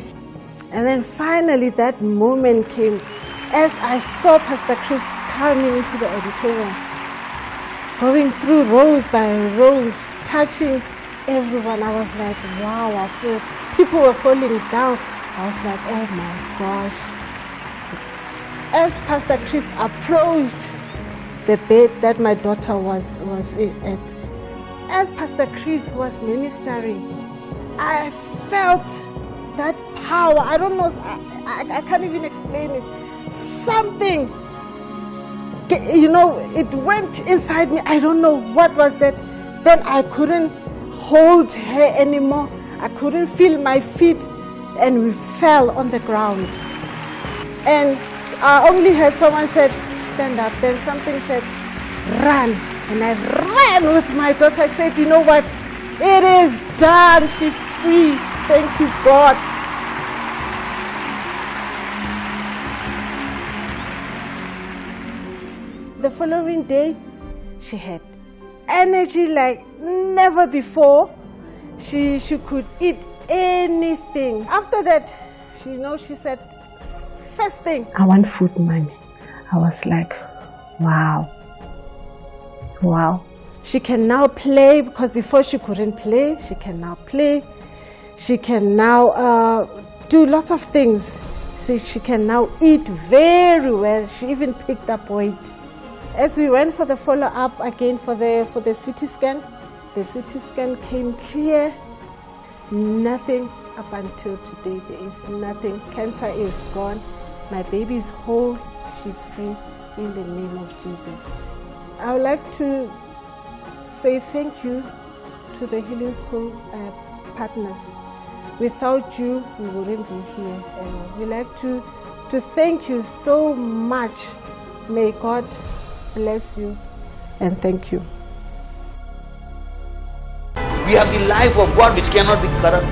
And then finally that moment came as I saw Pastor Chris coming into the auditorium, going through rows by rows, touching everyone. I was like, wow, I feel people were falling down. I was like, oh my gosh. As Pastor Chris approached the bed that my daughter was at, as Pastor Chris was ministering, I felt that power. I don't know, I can't even explain it. Something, you know, it went inside me. I don't know what was that. Then I couldn't hold her anymore. I couldn't feel my feet, and we fell on the ground. And I only heard someone said, stand up. Then something said, run. And I ran with my daughter. I said, you know what? It is done. She's free. Thank you, God. The following day, she had energy like never before. She could eat anything. After that, she said, first thing, I want food, mommy. I was like, wow. Wow. She can now play, because before she couldn't play. She can now play. She can now do lots of things. See, she can now eat very well. She even picked up weight. As we went for the follow-up again for the CT scan, the CT scan came clear. Nothing up until today. There is nothing. Cancer is gone. My baby is whole. She's free in the name of Jesus. I would like to say thank you to the Healing School partners. Without you, we wouldn't be here. And we'd like to thank you so much. May God bless you, and thank you. We have the life of God which cannot be corrupt.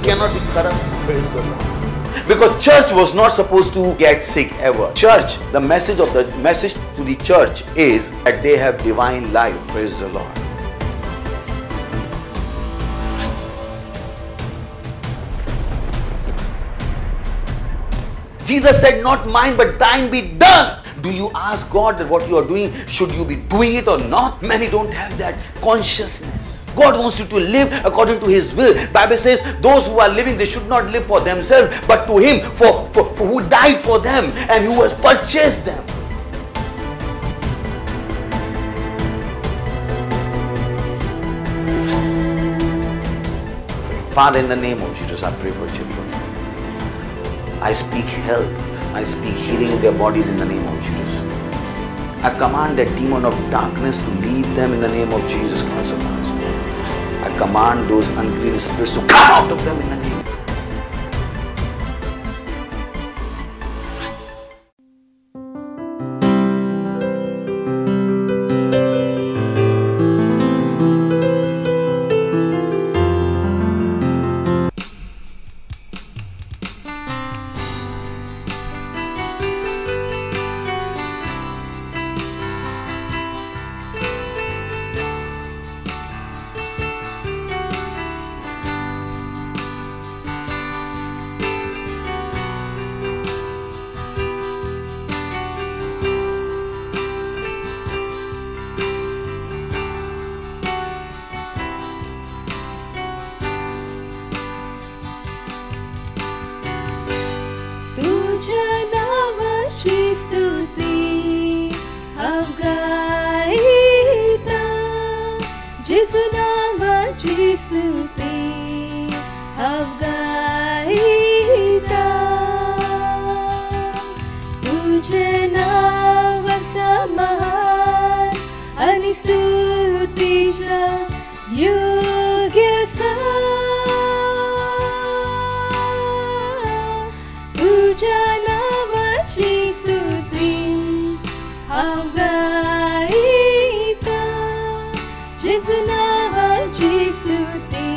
Cannot be corrupt. Praise the Lord. Because church was not supposed to get sick ever. Church, the message to the church is that they have divine life. Praise the Lord. Jesus said, not mine but thine be done. Do you ask God that what you are doing, should you be doing it or not? Many don't have that consciousness. God wants you to live according to His will. Bible says those who are living, they should not live for themselves, but to Him for who died for them and who has purchased them. Father, in the name of Jesus, I pray for children. I speak health. I speak healing in their bodies in the name of Jesus. I command that demon of darkness to leave them in the name of Jesus Christ of Nazareth. I command those unclean spirits to come out of them in the name. योग्यसा तुझ्या नावाची स्तुती हांव गायता जेजू नावाची स्तुती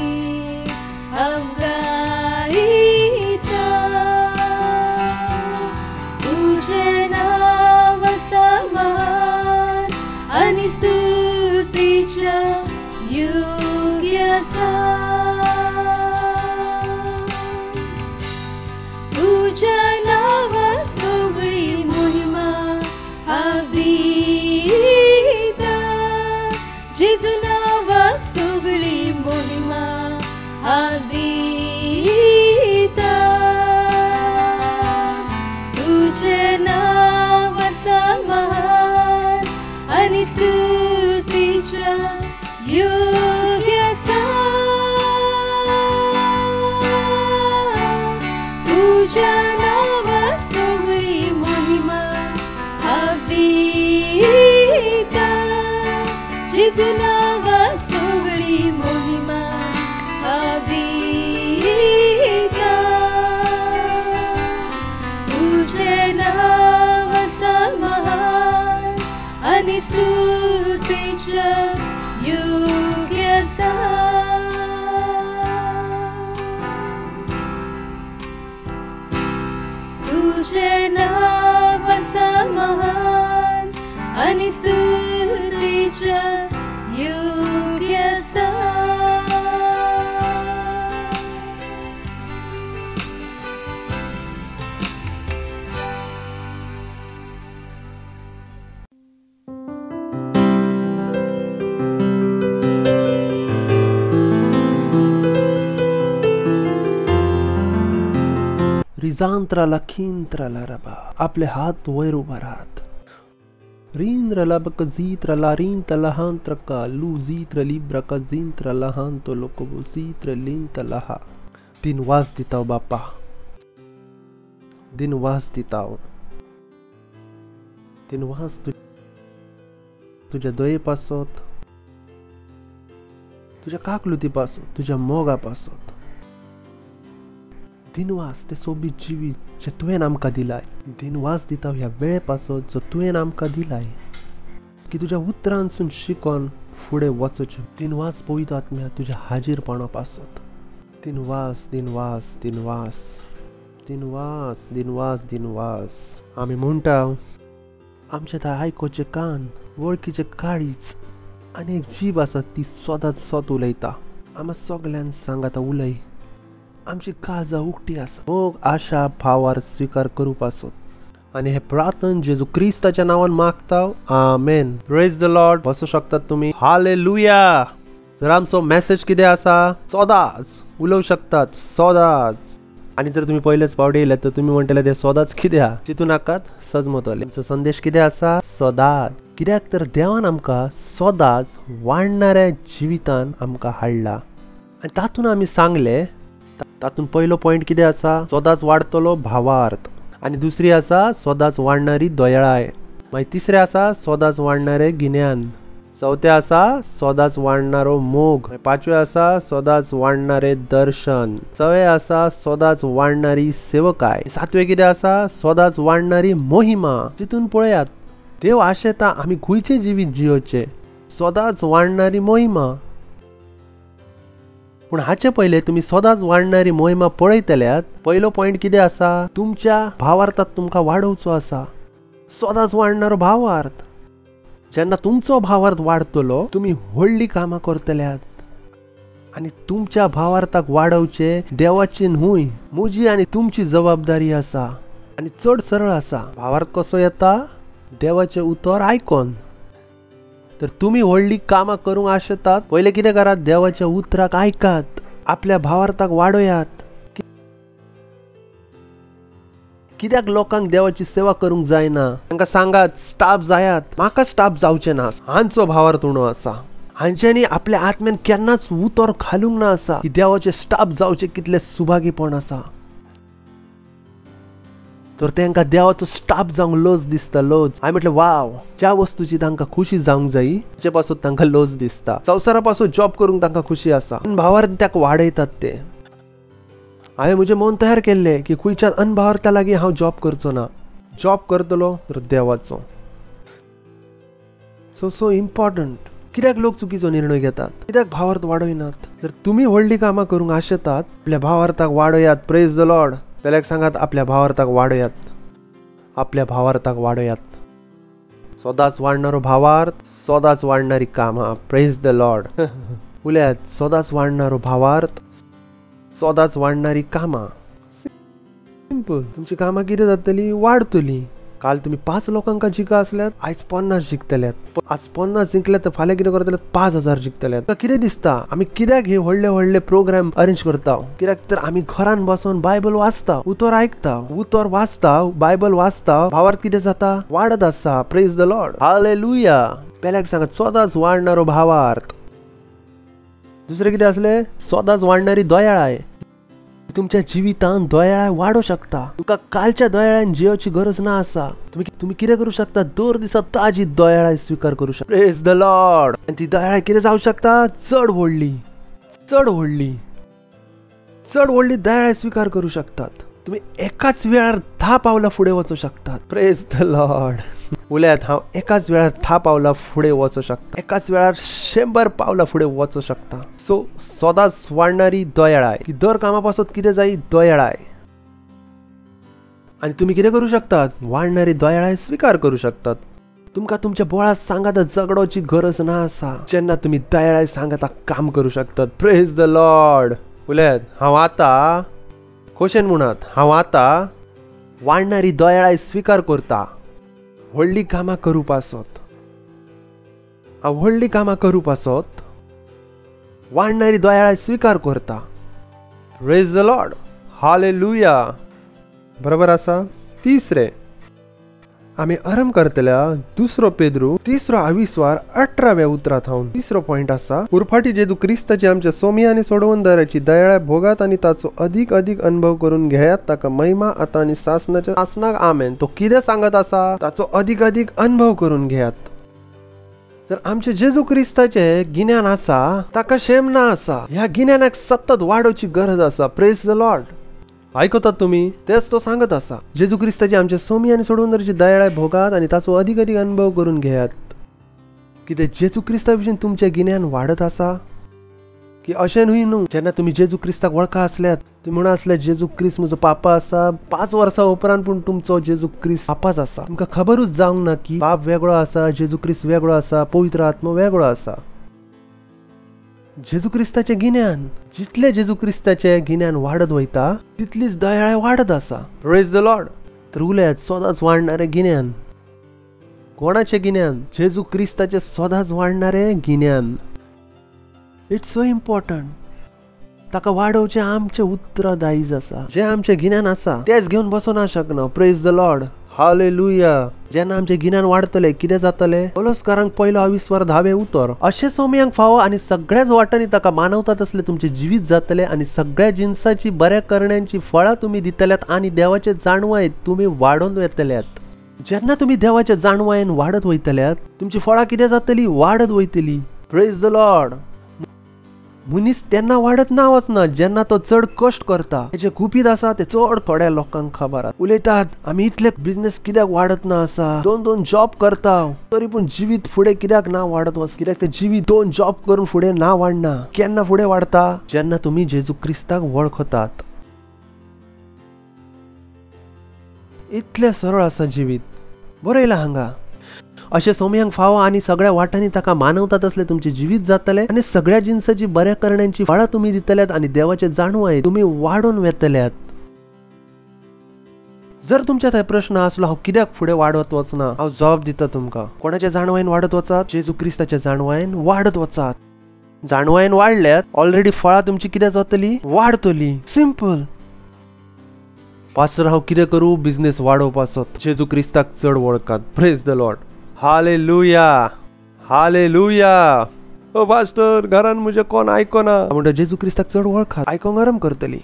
हांव गायता तुझे नाव समान आणि स्तुतीच्या योग्य आसा तुझ्या नावाक सगळी महिमा हांव दिता जेजू नावाक सगळी महिमा हांव दिता तुझे नाव समान आणि स्तुतीच्या योग्य आसा तुझ्या नावाक सगळी महिमा हांव दिता जेजू नावाक सगळी महिमा हांव दिता तुझे नाव समान आणि स्तुतीच्या योग्य आसा तुझे नाव समान आणि स्तुतीच्या योग्य आसा रिजांत्रला खिंत्रला रबा आपले हात वयर उभा राहत रींद्रला बक जीत्रला रींतला हांत्रका लू जीत्र लिब्रका जींत्रला हांतो लोकबो जीत्र लिंतला हा दिन वास दिताव बापा दिन वास दिताव दिन वास तुझ्या दये पासत तुझ्या काकलुती पासत तुझ्या मोगा पासत दिनवास ते सोबीत जिवीत जे तुवें आमकां दिलाय दिनवास दिता ह्या वेळे पासत जो तुवें आमकां दिलाय की तुज्या उतरांसून शिकोन फुडें वचचें दिनवास पवित्र आत्म्या तुज्या हाजीरपणा पासत दिनवास दिनवास दिनवास दिनवास दिनवास दिनवास आमी म्हणटा आमचे थंय आयकोचे कान वळखीचे काळीज आनी एक जीव आसा ती सदांच सोत उलयता आमी सगळ्यांक सांगाता उलय आमची काळजां उक्ती आसा मोग आशा भावार स्वीकार करूप आसत आनी हे प्रार्थना जेजू क्रिस्ताच्या नांवान मागता आमेन प्रेज द लॉर्ड बसू शकतात तुम्ही हालेलुया जर आमचो मेसेज कितें आसा सदांच उलोवंक शकतात सदांच आनी जर तुम्ही पहिलेच पावडे येयले तर तुम्ही म्हणटले ते सदांच कित्याक चिंतू नाकात सजमतले आमचो संदेश कितें आसा सदांच कित्याक तर देवान आमकां सदांच वाडणाऱ्या जिवितान आमकां हाडला आनी तातूंत आमी सांगले तातूंत पयलो पॉयंट कितें आसा सदांच वाडतलो भावार्थ आनी दुसरी आसा सदांच वाडणारी दयाळाय मागीर तिसरें आसा सदांच वाडणारें गिन्यान चौथे आसा सदांच वाडणारो मोग पांचवे आसा सदांच वाडणारें दर्शन सवे आसा सदांच वाडणारी सेवकाय सातवे कितें आसा सदांच वाडणारी मोहिमा तितून पळयात देव आशेता आमी खंयचे जिवीत जियोचे सदांच वाडणारी मोहिमा पूण हाचे पयले तुम्ही सदांच वाडणारी मोहिमा पळयतल्यात पयलो पॉयंट कितें आसा तुमच्या भावार्थात तुमकां वाडोवचो आसा सदांच वाडणारो भावार्थ जेन्ना तुमचो भावार्थ वाडतलो तुम्ही व्हडली कामां करतल्यात आनी तुमच्या भावार्थाक वाडोवचे देवाची न्हूय म्हजी आनी तुमची जबाबदारी आसा आनी चड सरळ आसा भावार्थ कसो येता देवाचें उतर आयकोन तर तुम्ही व्हडली कामां करूंक आशेतात पयले कितें करात देवाच्या उतराक आयकात आपल्या भावार्थाक वाडोयात कित्याक लोकांक देवाची सेवा करूंक जायना तांकां सांगात स्टाफ जायात म्हाका स्टाफ जावचे ना हांचो भावार्थ उणो आसा हांच्यांनी आपल्या आत्म्यान केन्नाच उतर घालूंक ना आसा की देवाचे स्टाफ जावचे कितले सुभागीपण आसा तर तांकां देवाचो स्टाफ जावंक लज दिसता लज. हांवें म्हटलें वाव, ज्या वस्तूची तांकां खुशी जावंक जायी ताचे पासून तांकां लज दिसता. संवसारा पासून जॉब करूंक तांकां खुशी आसा, अनभावार ताका वाडयतात ते. हांवें म्हजें मन तयार केल्लें की खंयच्या अनभावार्था लागीं हांव जॉब करचो ना. जॉब करतलो तर देवाचो. So important. कित्याक लोक चुकीचो निर्णय घेतात, कित्याक भावार्थ वाडयनात. जर तुमी व्हडली कामां करूंक आशेतात, आपल्या भावार्थाक वाडयात. Praise the Lord. पेल्याक सांगात आपल्या भावार्थाक वाडयात. आपल्या भावार्थाक वाडयात. सदांच वाडणारो भावार्थ, सदांच वाडणारी कामां. Praise the Lord. उल्यात सदांच वाडणारो भावार्थ, सदांच वाडणारी कामां. सिंपल. तुमची कामां कितें जातली? वाडतली. काल तुम्ही 5 लोकांका जिका असल्यात, आयज 50 जिंकतल्यात. आज 50 जिंकल्यात तर फाल्यां कितें करतल्यात? 5000 जिंकतल्यात. कितें दिसता आमी कित्याक हे व्हडले व्हडले प्रोग्राम अरेंज करता? कित्याक तर आमी घरान बसून बायबल वाचता, उतर आयकता, उतर वाचता, बायबल वाचता. भावार्थ कितें जाता? वाडत आसा. Praise the Lord. हालेलुया. पेल्याक सांगात सदांच वाडणारो भावार्थ. दुसरें कितें आसलें? सदांच वाडणारी दयाळाय. तुमच्या जिवितांत दयाळाय वाडो शकता. तुमकां कालच्या दयाळान जियोची गरज ना आसा. तुम्ही कितें करू शकता? दर दिसा ताजी दयाळाय स्वीकार करू शकता. Praise the Lord. आनी ती दयाळाय कितें जावं शकता? चड व्हडली, चड व्हडली, चड व्हडली दयाळाय स्वीकार करू शकतात. तुम्ही एकाच वेळार 10 पावलां फुडें वचूं शकतात. Praise the Lord. उल्यात हांव एकाच वेळार 10 पावलां फुडें वचूं शकता. एकाच वेळार 100 पावलां फुडें वचूं शकता. सो सदांच वाडणारी दयाळाय. की दर कामा पासून कितें जायी? दयाळाय. आनी तुमी कितें करू शकतात? वाडणारी दयाळाय स्वीकार करू शकतात. तुमकां तुमच्या बोळात सांगाता झगडोची गरज ना आसा. जेन्ना तुमी दयाळाय सांगाता काम करू शकतात. Praise the Lord. उल्यात हांव आतां खोशेन म्हणत, हांव आतां वाडणारी दयाळाय स्वीकार करता. व्हडली कामां करू पासत, हांव व्हडली कामां करू पासत वाडणारी दयाळाय स्वीकार करता. Praise the Lord. हालेलुया. बरोबर आसा. तिसरे आमी आरंभ करतल्या 2 पेद्रू 3 आविस्वार 18व्या उतरात हांव तिसरो पॉइंट आसा. उरफाटी जेजू क्रिस्ताची आमच्या सोमी आनी सोडवणदाराची दयाळाय भोगात आनी ताचो अदीक अदीक अनुभव करून घेयात. ताका महिमा आता आनी सासनाक आमेन. तो कितें सांगत आसा? ताचो अदीक अदीक अनुभव करून घेयात. जर आमचे जेजू क्रिस्ताचे गिन्यान आसा, ताका शेम ना आसा. ह्या गिन्यानाक सतत वाडोवची गरज आसा. Praise the Lord. आयकतात तुम्ही? तेच तो सांगत आसा. जेजू क्रिस्ताची आमच्या सोमी आनी सोडवणदाराची दयाळाय भोगात आनी ताचो अदीक अदीक अनुभव करून घेयात. कितें जेजू क्रिस्ता विशीं तुमचें गिन्यान वाडत आसा? की अशें न्हय न्हू. जेन्ना तुमी जेजू क्रिस्ताक वळखा आसल्यात, तुमी म्हणा आसल्यात जेजू क्रिस्त म्हजो पापा आसा. 5 वर्सां उपरांत पूण तुमचो जेजू क्रिस्त पापाच आसा. तुमकां खबरूच जावंक ना की पाप वेगळो आसा, जेजू क्रिस्त वेगळो आसा, पवित्र आत्मा वेगळो आसा. जेजू क्रिस्ताचे गिन्यान, जितले जेजू क्रिस्ताचे गिन्यान वाडत वयता तितलीच दयाळाय वाडत आसा. Praise the Lord. तर उल्यात सदांच वाडणारे गिन्यान. कोणाचे गिन्यान? जेजू क्रिस्ताचे सदांच वाडणारे गिन्यान. It's so important. ताका वाडोवचें आमचें उत्तरदायी आसा. जे आमचें गिन्यान आसा तेच घेवन बसोना शकना. Praise the Lord. हालेलुया. जेन्ना आमचें गिन्यान वाडतलें कितें जातलें? पौलुसकारांक 1 आविस्वार 10वें उतर. अशें सोमयांक फावो आनी सगळ्याच वाटांनी ताका मानवतात असलें तुमचें जिवीत जातलें आनी सगळ्या जिन्साची बऱ्या करण्यांची फळां तुमी दितल्यात आनी देवाचे जाणवायेंत तुमी वाडोवन येतल्यात. जेन्ना तुमी देवाच्या जाणवायेन वाडत वयतल्यात, तुमची फळां कितें जातली? वाडत वयतली. Praise the Lord. मनीस तेन्ना वाडत ना वचना जेन्ना तो चड कश्ट करता. तेजे गुपीत आसा ते चड थोड्या लोकांक खबर आसा. उलयतात आमी इतले बिझनेस कित्याक वाडत ना आसा, 2 जॉब करता तरी पूण जिवीत फुडें कित्याक ना वाडत वच? कित्याक ते जिवीत 2 जॉब करून फुडें ना वाडना. केन्ना फुडें वाडता? जेन्ना तुमी जेजू क्रिस्ताक वळखतात. इतले सरळ आसा जिवीत. बरयला हांगा. अशें सोमयांक फावो आनी सगळ्या वाटांनी ताका मानवतात असले तुमचे जिवीत जातले आनी सगळ्या जिन्साची बऱ्या करण्यांची फळां तुमी दितल्यात आनी देवाचे जाणवाय तुमी वाडोवन वेतल्यात. जर तुमच्या थंय प्रश्न आसलो हांव कित्याक फुडें वाडत वचना, हांव जवाब दिता तुमकां. कोणाच्या जाणवायेन वाडत वचात? जेजू क्रिस्ताच्या जाणवायेन वाडत वचात. जाणवायेन वाडल्यात ऑलरेडी फळां तुमची कितें जातली? वाडतली. सिंपल. पास्टर हांव कितें करूं बिझनेस वाडोवपाचो? जेजू क्रिस्ताक चड वळखात. Praise the Lord. Hallelujah. Hallelujah. ओ पास्टर घरान म्हजे कोण आयकना म्हणटा जेजू क्रिस्ताक चड वळखात. आयकोंक आरंभ करतली.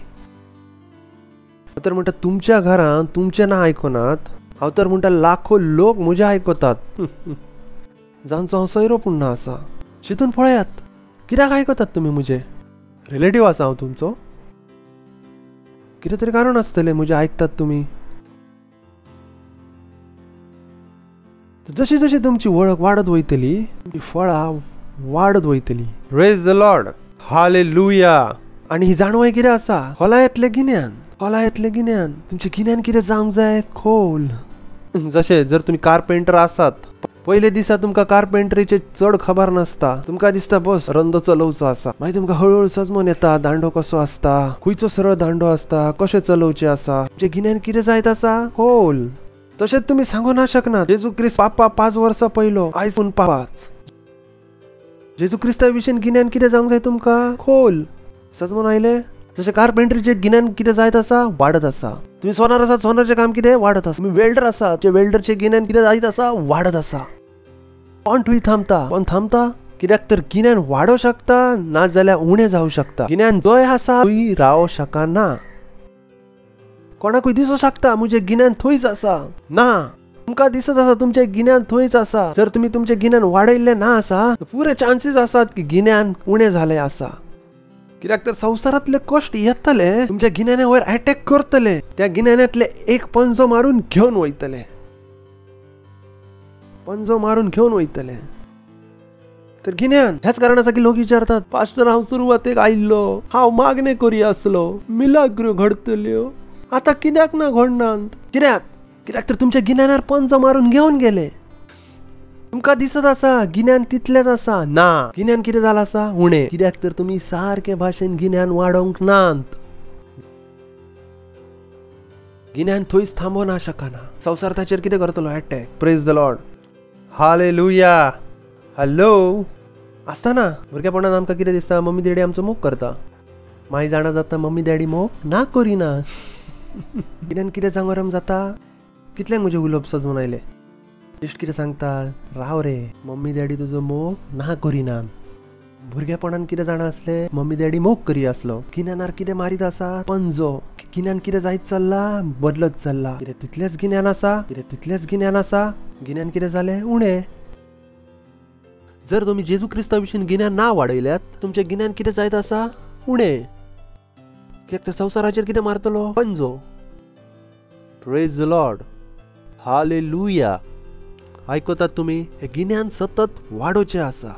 हांव तर म्हणटा तुमच्या घरांत तुमचे ना आयकनात, हांव तर म्हणटा लाखो लोक म्हजे आयकतात जांचो हांव सोयरो पूण ना आसा. चिंतून पळयात, कित्याक आयकतात तुमी म्हजे? रिलेटिव्ह आसा हांव तुमचो? कितें तरी कारण आसतलें म्हजे आयकतात तुमी. जशी जशी तुमची वळख वाडत वयतली, तुमची फळां वाडत वयतली. Praise the Lord, hallelujah. आनी ही जाणवाय कितें आसा? खोलायतलें गिन्यान, खोलायतलें गिन्यान. तुमचें गिन्यान कितें जावंक जाय? खोल. जशें जर तुमी कारपेंटर आसात, पयले दिसा तुमकां कारपेंटरीचे चड खबर नासता. तुमकां दिसता बस रंद चलोवचो आसा. मागीर तुमकां हळूहळू सजमोन येता दांडो कसो आसता, खंयचो सरळ दांडो आसता, कशें चलोवचें आसा. तुमचें गिन्यान कितें जायत आसा? खोल. तशेंच तुमी सांगूं ना शकनात जेजू क्रिस्त पापा 5 वर्सां पयलो आयज पूण 5. जेजू क्रिस्ता विशीं गिन्यान कितें जावंक जाय तुमकां? खोल. सजमोन आयले. तशें कारपेंटरीचें गिन्यान कितें जायत आसा? वाडत आसा. तुमी सोनार आसात, सोनारचें काम कितें? वाडत आसा. तुमी वेल्डर आसात, वेल्डरचें गिन्यान कितें जायत आसा? वाडत आसा. कोण थंय थांबता? कोण थांबता? कित्याक तर गिन्यान वाडोवं शकता, ना जाल्यार उणें जावं शकता. गिन्यान जंय आसा थंय रावो शकना. कोणाकूय दिसो शकता म्हजें गिन्यान थंयच आसा. ना, तुमकां दिसत आसा तुमचें गिन्यान थंयच आसा. जर तुमी तुमचें गिन्यान वाडयल्लें ना आसा, पुरे चान्सीस आसात की गिन्यान उणें जालें आसा. कित्याक तर संवसारांतले कश्ट येतले, तुमच्या गिन्याना वयर अटॅक करतले, त्या गिन्यानांतले एक पंजो मारून घेवन वयतले. पंजो मारून घेवन वयतले. तर गिन्यान ह्याच कारण आसा की लोक विचारतात, पास्टर हांव सुरवातेक आयिल्लो, हांव मागणे करी आसलो, मिलाग्रो घडतल्यो, आतां कित्याक ना घडनात? कित्याक? कित्याक तर तुमच्या गिन्यानार पंजो मारून घेवन गेले. तुमकां दिसत आसा गिन्यान तितलेंच आसा. ना, गिन्यान कितें जालां आसा? उणें. कित्याक तर तुमी सारके भाशेन गिन्यान वाडोवंक नात. गिन्यान थंयच थांबोवना शकना. संवसार ताचेर कितें करतलो? Attack. Praise the Lord, hallelujah. Hello. आसतना भुरगेपणांत आमकां कितें दिसता? मम्मी डॅडी आमचो मोग करता. मागीर जाणा जाता मम्मी डॅडी मोग ना करिना. गिन्यान कितें जांगोरम जाता? कितल्यांक म्हजे उलोवप सजून आयले. इश्ट कितें सांगता? राव रे, मम्मी डॅडी तुजो मोग ना करिना. भुरगेपणांत कितें जाणा आसलें? मम्मी डॅडी मोग करी आसलो. गिन्यानार कितें मारीत आसा? पंजो. गिन्यान कितें जायत चल्ला? बदलत चल्ला. कितें तितलेंच गिन्यान आसा? कितें तितलेंच गिन्यान आसा? गिन्यान कितें जालें? उणें. जर तुमी जेजू क्रिस्ता विशीं गिन्यान ना वाडयल्यात, तुमचें गिन्यान कितें जायत आसा? उणें. कित्याक तर संवसाराचेर कितें मारतलो? पंजो. Praise the Lord, hallelujah. आयकतात तुमी? हे गिन्यान सतत वाडोवचें आसा.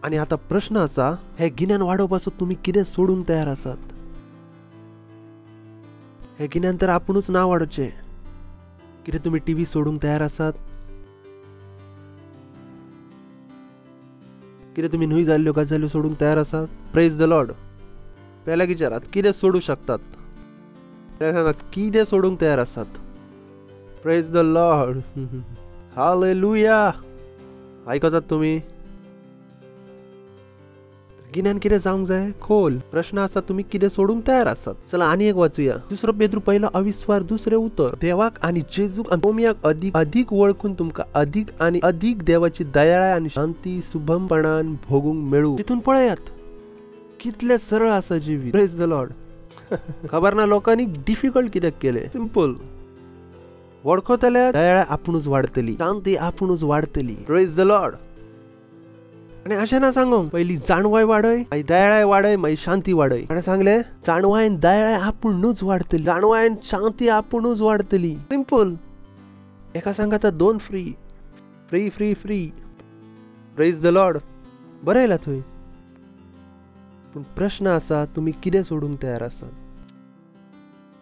आनी आतां प्रश्न आसा, हे गिन्यान वाडोवपाचो तुमी कितें सोडूंक तयार आसात? हे गिन्यान तर आपुणूच ना वाडोवचें. कितें तुमी टीव्ही सोडूंक तयार आसात? कितें तुमी न्हय जाल्ल्यो गजाल्यो सोडूंक तयार आसात? Praise the Lord. पयल्याक विचारात, कितें सोडूं शकतात? सांगात, कितें सोडूंक तयार आसात? Praise the Lord, hallelujah. आयकतात तुमी? गिन्यान कितें जावंक जाय? खोल. प्रश्न आसा, तुमी कितें सोडूंक तयार आसात? चला आनी एक वाचूया. 2 पेद्रू पहिलो अविस्वार 2 उतर. देवाक आनी जेजूक आनी रोमियाक अधिक वळखून तुमकां अधिक आनी अधिक देवाची दयाळाय आनी शांती शुभमपणान भोगूंक मेळू. तितून पळयात कितले सरळ आसा जिवीत. Praise the Lord. खबर ना लोकांनी डिफिकल्ट कित्याक केले? सिंपल. वळखतले दयाळाय आपुणूच वाडतली, शांती आपुणूच वाडतली. Praise the Lord. आणि अशें ना सांगूंक पयली जाणवाय वाडय, मागीर दयाळाय वाडय, मागीर शांती वाडय. ताणें सांगलें जाणवायन दयाळाय आपुणूच वाडतली, जाणवायन शांती आपुणूच वाडतली. सिंपल. एका सांगात 2 free free free free. Praise the Lord. बरें आयला थंय. पूण प्रश्न आसा, तुमी कितें सोडूंक तयार आसात?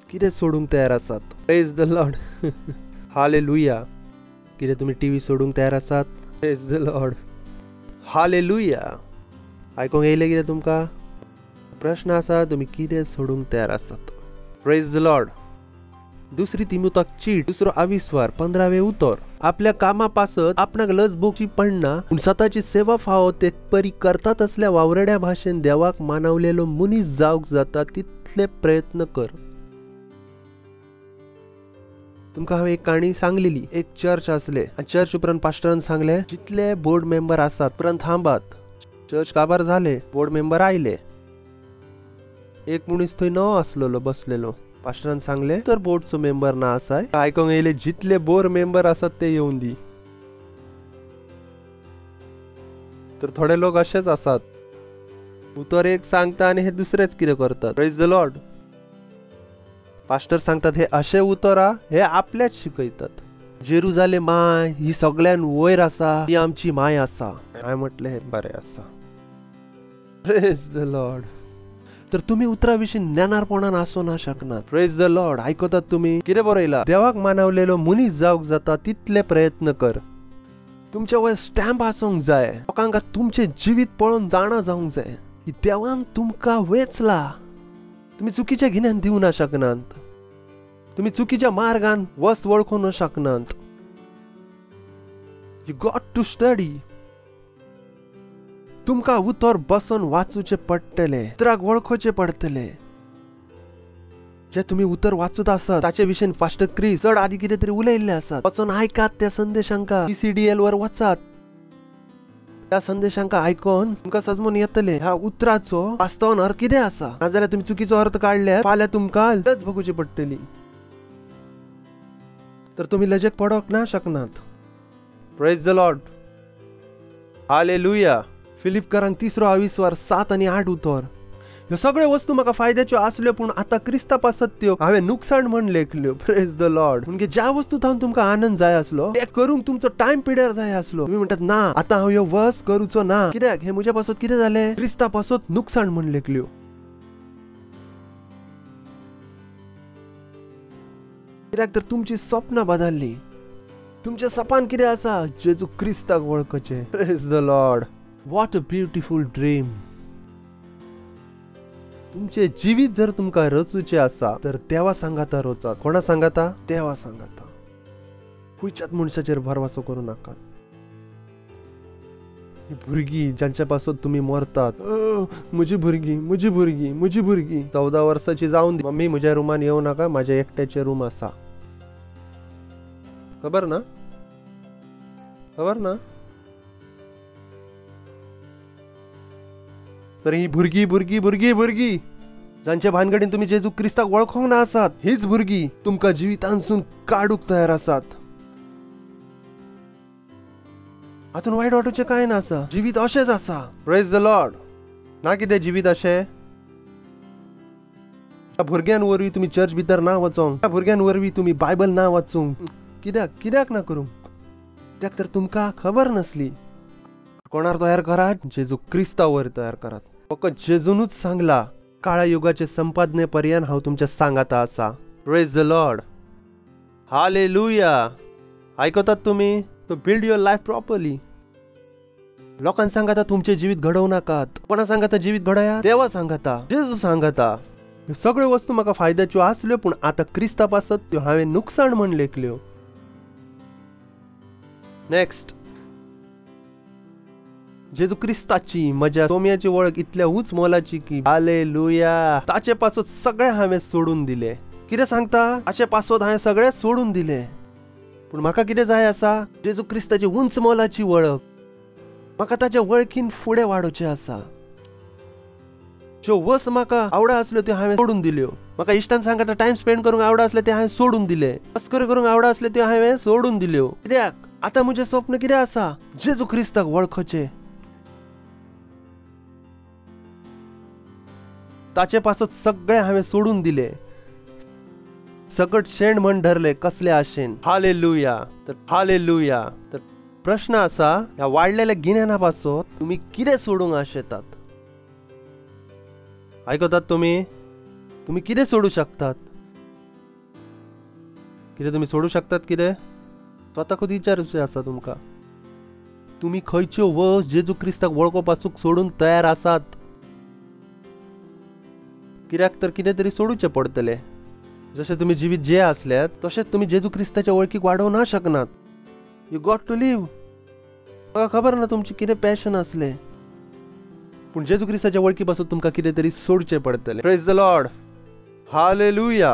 कितें सोडूंक तयार आसात? Praise the Lord, hallelujah. कितें तुमी टीव्ही सोडूंक तयार आसात? Praise the Lord, hallelujah. आयकूंक येयलें कितें तुमकां? प्रश्न आसा, तुमी कितें सोडूंक तयार आसात? Praise the Lord. 2 तिमोथेयुची 2 अविस्वार 15 उतर. आपल्या कामा पासत आपणाक लज भोगची पडना, पूण स्वताची सेवा फावो ते परी करतात असल्या वावरड्या भाशेन देवाक मानवलेलो मनीस जावंक जाता तितले प्रयत्न कर. तुमकां हांवें एक काणी सांगलेली. एक चर्च आसले आनी चर्च उपरांत पास्टरान सांगलें, जितले बोर्ड मेंबर आसात उपरांत थांबात. चर्च काबार जाले, बोर्ड मेंबर आयले. एक मनीस थंय न आसलेलो बसलेलो. पास्टरान सांगले तर बोर्डचो मेंबर ना आसाय आयकोंक येयले जितले बोर मेंबर आसात ते येऊन दी. तर थोडे लोक असेच असतात, उतर एक सांगता आणि हे दुसरेच कितें करतात. Praise the Lord. पास्टर सांगतात हे असे उतरा, हे आपल्याच शिकयतात. जेरुजालेम माय ही सगळ्यान वयर आसा, ती आमची माय आसा. हांवें म्हटले हे बरें आसा. Praise the Lord. तर तुम्ही उतराविषयी ज्ञानारपणान आसूं ना शकनात. Praise the Lord. आयकतात तुम्ही कितें बरयला, देवाक मानवलेलो मनीस जावंक जाता तितले प्रयत्न कर. तुमच्या वयर स्टॅम्प आसूंक जाय. लोकांक तुमचे जिवीत पळोवन जाणा जावंक जाय की देवान तुमकां वेचला. तुम्ही चुकीच्या गिन्यान दिवं ना शकनात. तुम्ही चुकीच्या मार्गान वस्त वळखूं न शकनात. You got to study. तुमकां उतर बसून वाचूचे पडटले, उतराक वळखुचे पडटले. जे तुम्ही उतर वाचत आसात ताचे विशयी पास्टर क्रिस चड आदी कितें तरी उलयल्ले आसात. वचून आयकात त्या संदेशांका. PCDL वर वचात. त्या संदेशांका आयकोन तुमकां समजून येतले ह्या उतराचो वास्तवान अर्थ कितें आसा. नाजाल्यार तुम्ही चुकीचो अर्थ काढल्यार फाल्यां तुमकां लज भोगूची पडटली. तर तुम्ही लजेक पडोंक ना शकनात. Praise the Lord. हालेलुया. फिलिपकारांक 3:20 आणि 8 उतर. ह्यो सगळ्यो वस्तू म्हाका फायद्याच्यो आसल्यो, पूण आता क्रिस्ताप आसत त्यो हांवें नुकसाण म्हण लेखल्यो. Praise the Lord. म्हणजे ज्या वस्तूंत तुमकां आनंद जाय आसलो ते करूंक तुमचो टाइम पिड्यार जाय आसलो. तुम्ही म्हणटात ना आता हांव ह्यो वस्त करूचो ना. कित्याक हे म्हज्या पासत कितें जालें, क्रिस्ताप आसत नुकसाण म्हण लेखल्यो. कित्याक तर तुमची स्वप्नां बदलली. तुमच्या सपान कितें आसा, जेजू क्रिस्ताक वळखचे. Praise the Lord. What a beautiful dream. तुमचे जीवित जर तुमकां रचूचे आसा तर देवा सांगाता रचात. कोणा सांगाता, देवा सांगाता. खंयच्याच मनशाचेर भरवसो करूं नाका. भुरगीं जांच्या पासून तुम्ही मरतात, म्हजी भुरगीं म्हजी भुरगीं म्हजी भुरगीं 14 वर्साची जावन मम्मी म्हज्या रुमान येवं नाका, म्हाज्या एकट्याचे रूम आसा. खबर ना, खबर ना. तर ही भुरगीं भुरगीं भुरगीं भुरगीं जांच्या भानगडीन तुम्ही जेजू क्रिस्ताक वळखोंक ना आसात, हीच भुरगीं तुमकां जिवितांसून काडूक तयार आसात. हातून वायट वाटूचे कांय ना आसा. जिवीत अशेंच आसा. Praise the Lord. ना कितें जिवीत अशें. त्या भुरग्यां वरवीं तुम्ही चर्च भितर ना वचोंक, त्या भुरग्यां वरवीं तुम्ही बायबल ना वाचूंक. कित्याक कित्याक ना करूंक. कित्याक तर तुमकां खबर नासली. कोणार तयार करात, जेजू क्रिस्ता वर तयार करात. फकत जेजूनूच सांगला काळ्या युगाचे संपादने पर्यंत हांव तुमच्या सांगाता आसा. Praise the Lord. हालेलुया. आयकतात तुम्ही. तो बिल्ड युअर लाईफ प्रॉपरली. लोकांक सांगाता तुमचे जिवीत घडवू नाकात. कोणा सांगाता जिवीत घडया, देवा सांगाता, जेजू सांगाता. ह्यो सगळ्यो वस्तू म्हाका फायद्याच्यो आसल्यो, पूण आता क्रिस्ताप आसत त्यो हांवें नुकसाण म्हण लेखल्यो. नेक्स्ट. जेजू क्रिस्ताची म्हज्या तोम्याची वळख इतल्या उच मोलाची की हालेलुया. ताचे पासून सगळे हांवें सोडून दिले. कितें सांगता, ताचे पासून हांवें सगळे सोडून दिले. पूण म्हाका कितें जाय आसा, जेजू क्रिस्ताची उंच मोलाची वळख. म्हाका ताच्या वळखीन फुडें वाडोवचें आसा. ज्यो वस्त म्हाका आवडा आसल्यो त्यो हांवें सोडून दिल्यो. म्हाका इश्टान सांगता टाइम स्पेंड करूंक आवडा आसले ते हांवें सोडून दिले. मस्करी करूंक आवडा आसले त्यो हांवें सोडून दिल्यो. कित्याक आता म्हजें स्वप्न कितें आसा, जेजू क्रिस्ताक वळखचें. ताचे पासून सगळे हांवें सोडून दिले. सकट शेण म्हण धरले कसले आशेन. हालेलुया. तर हालेलुया. तर प्रश्न आसा, ह्या वाडलेल्या गिन्याना पासून तुम्ही कितें सोडूंक आशेतात. आयकतात तुम्ही. तुम्ही कितें सोडू शकतात. कितें तुम्ही सोडू शकतात. कितें स्वताकूच विचारूचें आसा तुमकां. तुम्ही खंयच्यो वस्त जेजू क्रिस्ताक वळखोपासून सोडून तयार आसात. कित्याक तर कितें तरी सोडूचे पडटले. जशें तुम्ही जिवीत जे आसल्यात तशेंच तुम्ही जेजू क्रिस्ताच्या वळखीक वाडोवं ना शकनात. You got to live. म्हाका खबर ना तुमचे कितें पॅशन आसले, पूण जेजू क्रिस्ताच्या वळखी पासून तुमकां कितें तरी सोडचे पडटले. Praise the Lord. हालेलुया.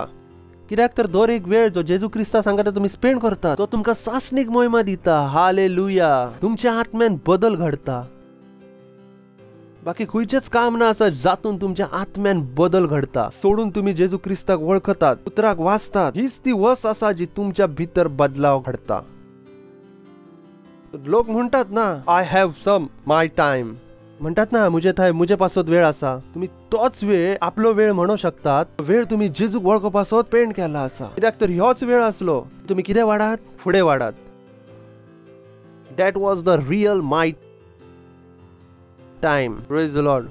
कित्याक तर दर एक वेळ जो जेजू क्रिस्ता सांगता तुम्ही स्पेंड करता तो तुमकां सासणीक मोहिमा दिता. हालेलुया. तुमच्या आत्म्यान बदल घडता. बाकी खंयचेच काम ना आसा जातून तुमच्या आत्म्यान बदल घडता. सोडून तुम्ही जेजू क्रिस्ताक वळखतात, उतराक वाचतात, हीच ती वस आसा जी तुमच्या भितर बदलाव घडता. लोक म्हणतात ना, I have some my time, म्हणतात ना मुझे थंय मुझे पासत वेळ आसा. तुम्ही तोच वेळ आपलो वेळ म्हणू शकतात. वेळ तुम्ही जेजूक वळखपासत पेंड केला आसा. कित्याक तर ह्योच वेळ असलो तुम्ही कितें वाडात, फुडें वाडात. That was the real my time. Praise the Lord.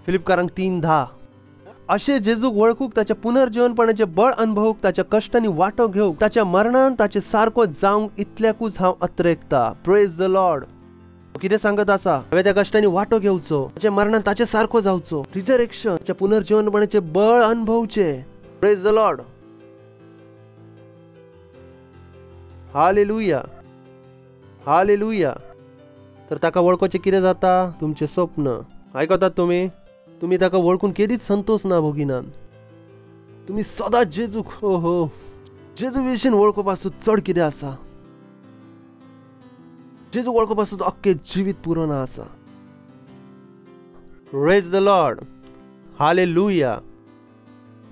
फिलिपकारांक 3:10. अशे जेजूक वळखूक, ताच्या पुनर्जीवनपणाचे बळ अनुभवूक, ताच्या कश्टांनी वांटो घेवक, ताच्या मरणान ताचे सारको जावंक इतल्याकूच हांव अत्रेकता. Praise the Lord. कितें सांगत आसा, हांवें त्या कश्टांनी वांटो घेवचो, ताच्या मरणान ताचे सारको जावचो, रिजरेक्शन, ताच्या पुनर्जीवनपणाचे बळ अनुभवचे. Praise the Lord. Hallelujah, hallelujah. तर ताका वळखोचें कितें जाता? तुमचें स्वप्न. आयकतात तुम्ही? तुम्ही ताका वळखून केदीच संतोष ना भोगिनात. तुम्ही सदांच जेजूक जेजू विशीं वळखोपासून चड कितें आसा? जेजू वळखोपासून अख्खें जिवीत पुरोना आसा. Praise the Lord. हालेलुया.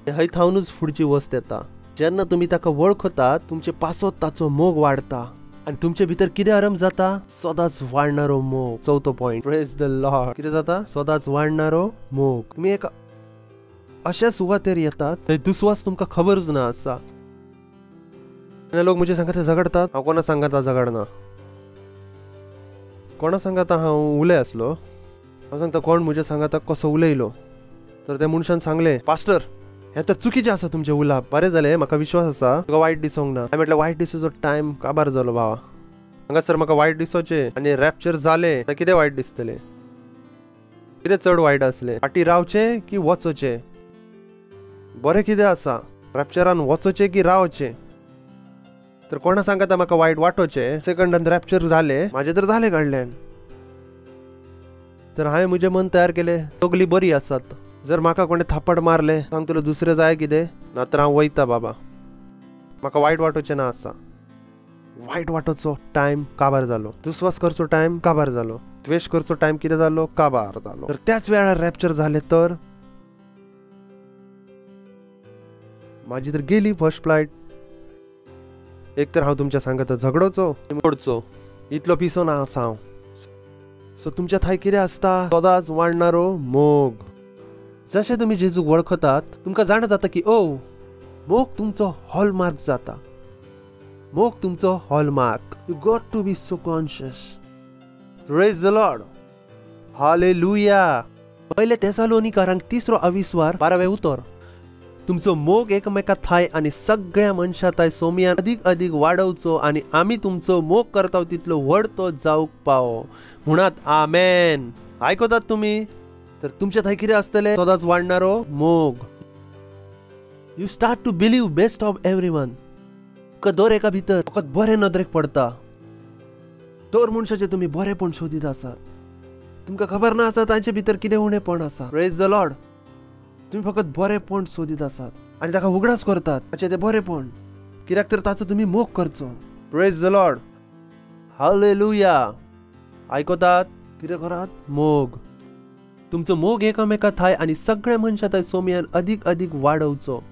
हय थावनूच फुडची वस्त येता. जेन्ना तुम्ही ताका वळखतात, तुमचे पासत ताचो मोग वाडता आणि तुमचे भितर कितें आरंभ जाता? सदांच वाडणारो मोग. चौथो पॉइंट. Praise the Lord. कितें जाता? सदांच वाडणारो मोग. तुम्ही एका अशा सुवातेर येतात थंय दुस्वास तुमकां खबरूच ना आसा. लोक मुझे सांगता झगडतात, हांव कोणा सांगता झगडना. कोणा सांगता हांव उलय आसलो, हांव सांगता कोण मुझे सांगता कसो उलयलो, तर त्या मनशान सांगले, पास्टर हे तर चुकीचे आसा तुमचे उलाप. बरें जालें, म्हाका विश्वास आसा तुका वायट दिसोंक ना. हांवें म्हटलें वायट दिसोचो टायम काबार जालो भावा. हांगासर म्हाका वायट दिसोचें आनी रॅप्चर जालें तर कितें वायट दिसतलें? कितें चड वायट आसलें? फाटीं रावचें की वचोचें? बरें कितें आसा? रॅप्चरान वचोचें की रावचें? तर कोणा सांगता म्हाका वायट वाटोचें, सेकंडान रॅप्चर जालें, म्हाजें तर जालें कडल्यान. तर हांवें म्हजें मन तयार केलें, सगलीं बरीं आसात. जर म्हाका कोणें थापड मारलें, सांगतलो दुसरें जाय कितें, नातर हांव वयता बाबा, म्हाका वायट वाटोचें ना आसा. वायट वाटोचो टायम काबार जालो. दुस्वास करचो टायम काबार जालो. द्वेश करचो टायम कितें जालो? काबार जालो. तर त्याच वेळार रॅप्चर जालें तर म्हाजी तर गेली फर्स्ट फ्लायट. एक तर हांव तुमच्या सांगता झगडोचो मोडचो, इतलो पिसो ना आसा हांव. सो तुमच्या थंय कितें आसता? सदांच वाडणारो मोग. जशें तुमी जेजूक वळखतात, तुमकां जाण जाता की मोग तुमचो हॉलमार्क जाता. मोग तुमचो hallmark. You got to be so conscious. Praise the Lord. Hallelujah. पहिले तेसालोनिकारांक 3:20 उतर. तुमचो मोग एकमेका थाय आणि सगळ्या मनशा थाय सोमयान अधिक अधिक वाडवचो आणि आम्ही तुमचो मोग करता तितलो व्हडतो जावंक पावो. म्हणत आमेन. आयकतात तुम्ही? तर तुमच्या थंय कितें आसतलें? सदांच वाडणारो मोग. You start to believe best of everyone. तुका दर एका भितर फकत बरें नदरेक पडटा. दर मनशाचे तुम्ही बरेपण सोदीत आसात. तुमकां खबर ना आसा तांचे भितर कितें उणेपण आसा. Praise the Lord. तुम्ही फकत बरेपण सोदीत आसात आनी ताका उगडास करतात ताचें तें बरेपण. कित्याक तर ताचो तुम्ही मोग करचो. Praise the Lord. हालेलुया. आयकतात? कितें करात? मोग. तुमचो मोग एकामेका थाय आणि सगळ्या मनशा थाय सोमयान अधिक अधिक वाडवचो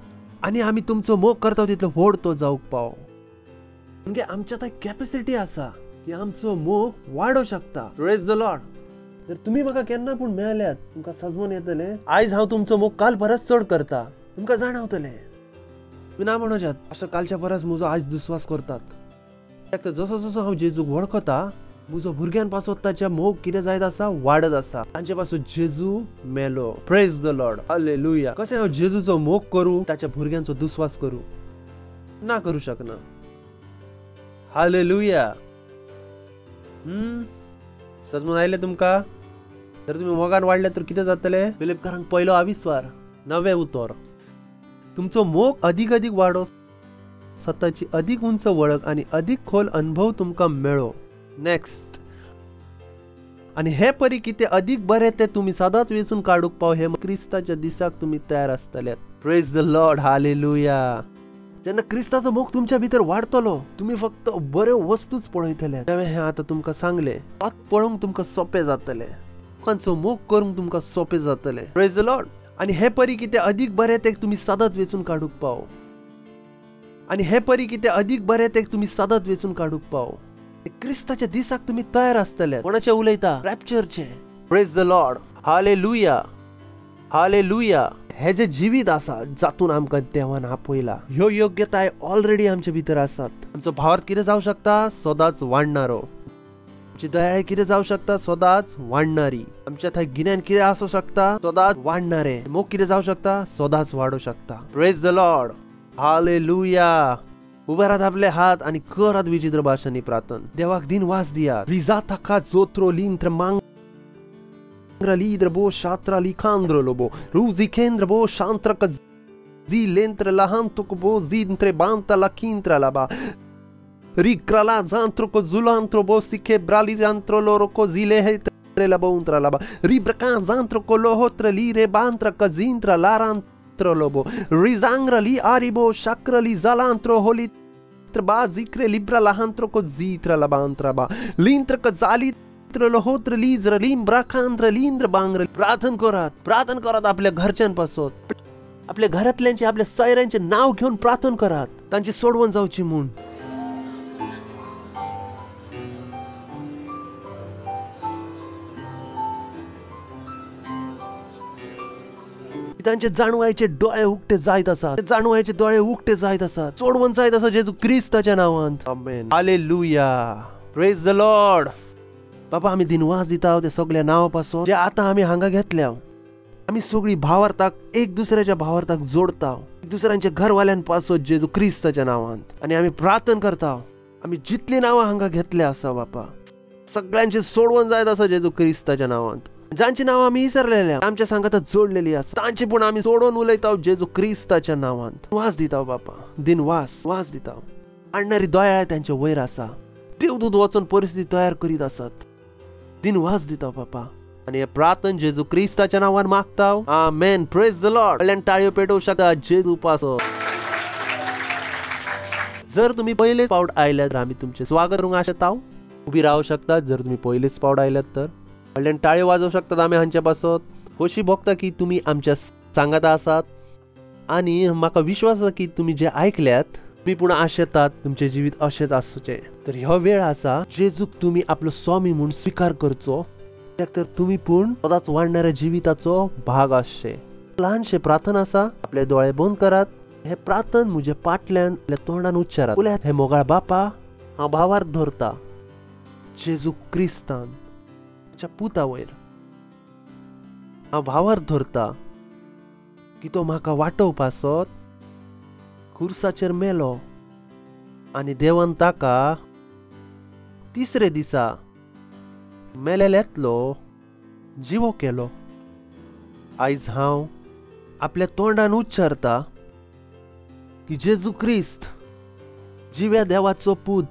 आणि आम्ही तुमचो मोग करता तितलो व्हडतो जावंक पावो. म्हणजे आमच्या थंय कॅपॅसिटी आसा की आमचो मोग वाडो शकता. Praise the Lord. तर तुम्ही म्हाका केन्ना पूण मेळल्यात, तुमकां सजमून येतलें आयज हांव तुमचो मोग काल परस चड करता. तुमकां जाणवतलें. तुम्ही ना म्हणोच्यात अशें कालच्या परस म्हजो आयज दुस्वास करतात. कित्याक तर जसो जसो हांव जेजूक वळखता, म्हजो भुरग्यां पासून ताच्या मोग कितें जायत आसा? वाडत आसा. तांचे पासून जेजू मेलो. Praise the Lord. हालेलुया. कशें हांव जेजूचो मोग करूं, ताच्या भुरग्यांचो दुस्वास करूं? ना करूं शकना. हालेलुया. सजमून आयले तुमकां? तर तुम्ही मोगान वाडले तर कितें जातलें? फिलिपकारांक 1:20 उतर. तुमचो मोग अधिक अधिक वाडो, स्वताची अधिक उंच वळख आणि अधिक खोल अनुभव तुमकां मेळो. नेक्स्ट. आणि हे परी कितें अधिक बरें ते तुम्ही सदांच वेचून काडूक पाव हे क्रिस्ताच्या दिसाक तुम्ही तयार आसतल्यात. Praise the Lord. हालेलुया. जेन्ना क्रिस्ताचो मोग तुमच्या भितर वाडतलो, तुम्ही फक्त बऱ्यो वस्तूच पळयतले. हे आता तुमकां सांगले, आत पळोवंक तुमकां सोपें जातलें. लोकांचो मोग करूंक तुमकां सोपें जातलें. Praise the Lord. आनी हे परी कितें अदीक बरें तें तुमी सदांच वेचून काडूंक पाव. आनी हे परी कितें अदीक बरें तें तुमी सदांच वेचून काडूंक पाव. क्रिस्ताच्या दिसाक तुमी तयार आसतले. कोणाचें उलयता? रॅप्चरचें. Praise the Lord. Hallelujah. Hallelujah. हे जे जिवीत आसा जातून आमकां देवान आपयला, ह्यो योग्यताय ऑलरेडी आमच्या भितर आसात. आमचो भावार्थ कितें जावं शकता? सदांच वाडणारो. आमची दयाळी कितें जावं शकता? सदांच वाडणारी. आमच्या थंय गिन्यान कितें आसूं शकता? सदांच वाडणारें. मोग कितें जावं शकता? सदांच वाडूं शकता. Praise the Lord. हालेलुया. उबारात आपले हात आणि करात विचित्र भाषांनी प्रार्थना. देवाक दिनवास दियात. रिजाताका जोत्रो लिंत्र मांग lidre bo shatra likandro lobo ruzi kendra bo shantra ka zilentre la hanto ko bo zintre banta la kintra la ba rikrala zantro ko zulantro bo sike brali rantro loro ko zile hetre la bontra la ba ribraka zantro ko lohotre lire bantra ka zintra la rantro lobo rizangra li aribo shakra li zalantro holi ba zikre libra la hantro ko zitra la bantra ba lintra ka zali प्रार्थना करात आपल्या घरच्यांपासून, आपल्या घरातल्यांचे, आपल्या सैऱ्यांचे नाव घेऊन प्रार्थना करात तांची सोडवण जावची म्हणून. तांचे जाणवायचे डोळे उगटे जायत असतात. जाणवायचे डोळे उगटे जायत असतात. सोडवण जायत असतात जेजू ख्रिस्ताच्या नावांत. आमेन. हालेलुया. Praise the Lord. बाबा आम्ही दिनवास दिता त्या सगळ्या नावापासून जे आता आम्ही हांगा घेतल्या. आम्ही सगळी भावार्थाक एक दुसऱ्याच्या भावार्थाक जोडता, एक दुसऱ्यांच्या घरवाल्यांपासून जेजू ख्रिस्ताच्या नावांत. आणि आम्ही प्रार्थना करता, आम्ही जितली नावं हांगा घेतल्या असा बापा सगळ्यांची सोडवण जायत असं जेजू ख्रिस्ताच्या नावांत. ज्यांची नावं आम्ही विसरलेल्या आमच्या सांगातात जोडलेली असतात तांची पण आम्ही सोडवून उलयता जेजू ख्रिस्ताच्या नावांत. वास दिता बापा. दिनवास वास दिता. आणणारी दया त्यांच्या वयर असा. देवदूत वचून परिस्थिती तयार करीत असतात. दिनवास दिता बापा. आणि हे प्रार्थना जेजू ख्रिस्ताच्या नावान मागता. आमेन. Praise the Lord. कल्याण टाळ्यो पेटवू शकता जेजू पासो. जर तुम्ही पहिलेच पावट आयल्यात तर आम्ही तुमचे स्वागत करूंक आशेताव. उभी राहू शकतात जर तुम्ही पहिलेच पावट आयल्यात तर. कल्याण टाळ्यो वाजवू शकतात आम्ही हांच्या पासत. खोशी भोगता की तुम्ही आमच्या सांगात आसात आणि म्हाका विश्वास आसा की तुम्ही जे ऐकल्यात तुम्ही पुन्हा आशेतात तुमचे जिवीत अशेच आसूचे. तर ह्यो वेळ आसा जेजूक तुम्ही आपलो स्वामी म्हणून स्वीकार करचो. तर तुम्ही पण सदांच वाडणाऱ्या जिविताचो भाग आसचे. ल्हानशे प्रार्थना आसा. आपले दोळे बंद करात. हे प्रार्थना म्हज्या पाटल्यान आपल्या तोंडान उच्चारात. उलयात. हे मोगाळ बापा हांव भावार्थ धरता जेजू क्रिस्तान ताच्या पुता वयर. हांव भावार्थ धरता की तो म्हाका वाटोवपासत खुर्साचेर मेलो आणि देवान ताका तिसरे दिसा मेलेल्यांतलो जिवो केलो. आयज हांव आपल्या तोंडान उच्चारता की जेजू ख्रिस्त जिव्या देवाचो पूत,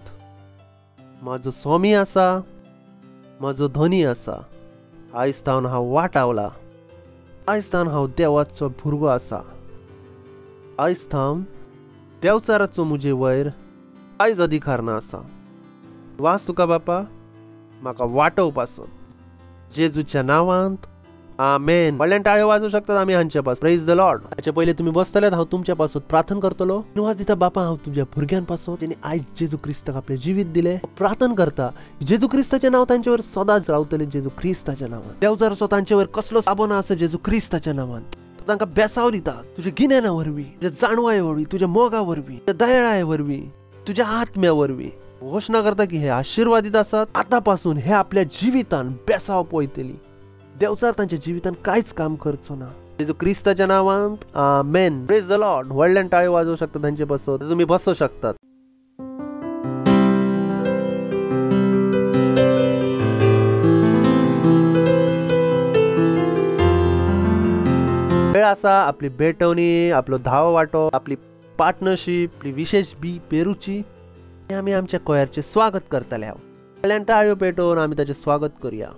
म्हजो स्वामी आसा, म्हजो धनी आसा. आयज तावन हांव वाटावला. आयज तावन हांव देवाचो भुरगो आसा. आयज तावन देवचाराचो मुजे वयर आयज अधिकार ना आसा. वास तुका बापा म्हाका वाटोवपाचो जेजूच्या नावांत. आमेन. व्हडल्यान टाळ्यो वाजवू शकतात आम्ही हांच्या पास. Praise the Lord. हाचे पहिले तुम्ही बसतल्यात हांव तुमच्या पासून प्रार्थना करतलो. दिनवास दिता बापा हांव तुमच्या भुरग्यांपासून जेणे आयज जेजू क्रिस्ताक आपले जिवीत दिले. प्रार्थना करता जेजू क्रिस्ताचे नाव तांचे वयर सदांच रावतले जेजू क्रिस्ताच्या नावांत. देवचाराचो तांचे वयर कसलो साबोना आसा जेजू क्रिस्ताच्या नावांत. तांकां बेसाव दिता तुज्या गिन्याना वरवीं, तुज्या जाणवाये वरवीं, तुज्या मोगा वरवीं, तुज्या दयाळाये वरवीं, तुज्या आत्म्या वरवीं. घोषणा करता की हे आशीर्वादीत आसात. आतापासून हे आपल्या जिवितान बेसाव पळयतली. देवचार तांच्या जिवितान कांयच काम करचो ना जेजू क्रिस्ताच्या नावांत. आमेन. Praise the Lord. व्हडल्यान टाळ्यो वाजवू शकतात तांचे पासून. तुम्ही बसू शकतात. वेळ आसा आपली भेटवणी, आपलो धावो वाटो, आपली पार्टनरशिप, आपली विशेष बी पेरूची. आम्ही आमच्या कोयरचे स्वागत करतले. व्हडल्यान टाळ्यो पेटोवन आम्ही ताचे स्वागत करूया.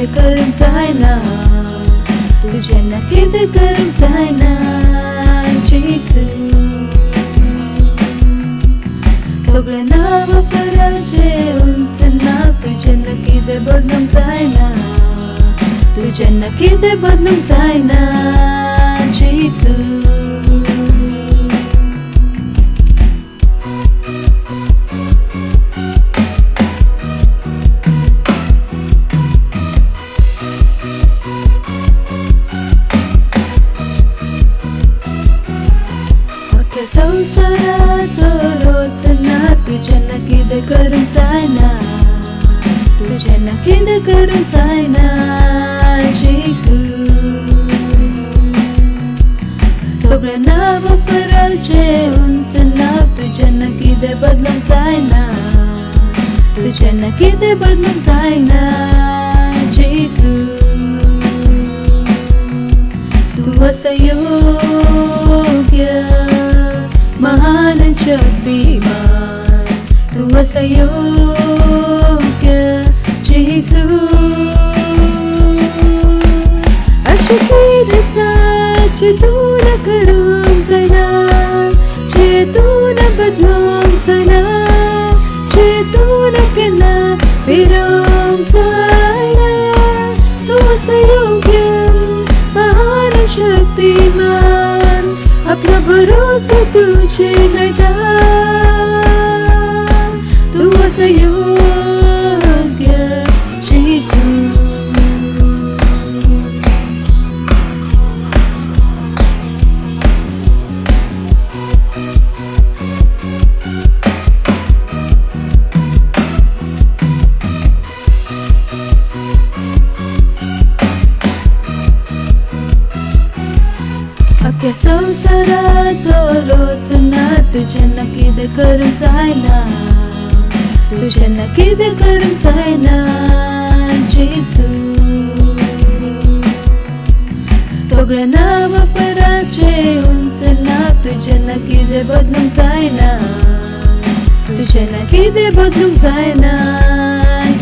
कितें करूंक जायना तूं जेन्ना कितें करूंक जायना जेसू सगळें नांव पराचें उंच नांव तूं जेन्ना कितें बदलूंक जायना तूं जेन्ना कितें बदलूंक जायना जेसू संसाराचो रोचना तूं जेन्ना कितें करूंक जायना तूं जेन्ना कितें करूंक जायना जेसू सगळें नांव पराचें उंच नांव तूं जेन्ना कितें बदलूंक जायना तूं जेन्ना कितें बदलूंक जायना जेसू तूं असो योग्य महान शक्तिमान तूं असो योग्य जेसू अशें कितें आसा जें तूं न करूंक जायना जें तूं न बदलूंक जायना जें तूं न केन्ना फिरोंक जायना तूं असो योग्य महान शक्तिमान आपलो भरोसो तुजेर लायता तूं असो योग्य जेसू अख्ख्या संसाराचो रोचना तूं जेन्ना कितें करूंक जायना तूं जेन्ना कितें करूंक जायना जेसू सगळें नांव पराचें उंच नांव तूं जेन्ना कितें बदलूंक जायना तूं जेन्ना कितें बदलूंक जायना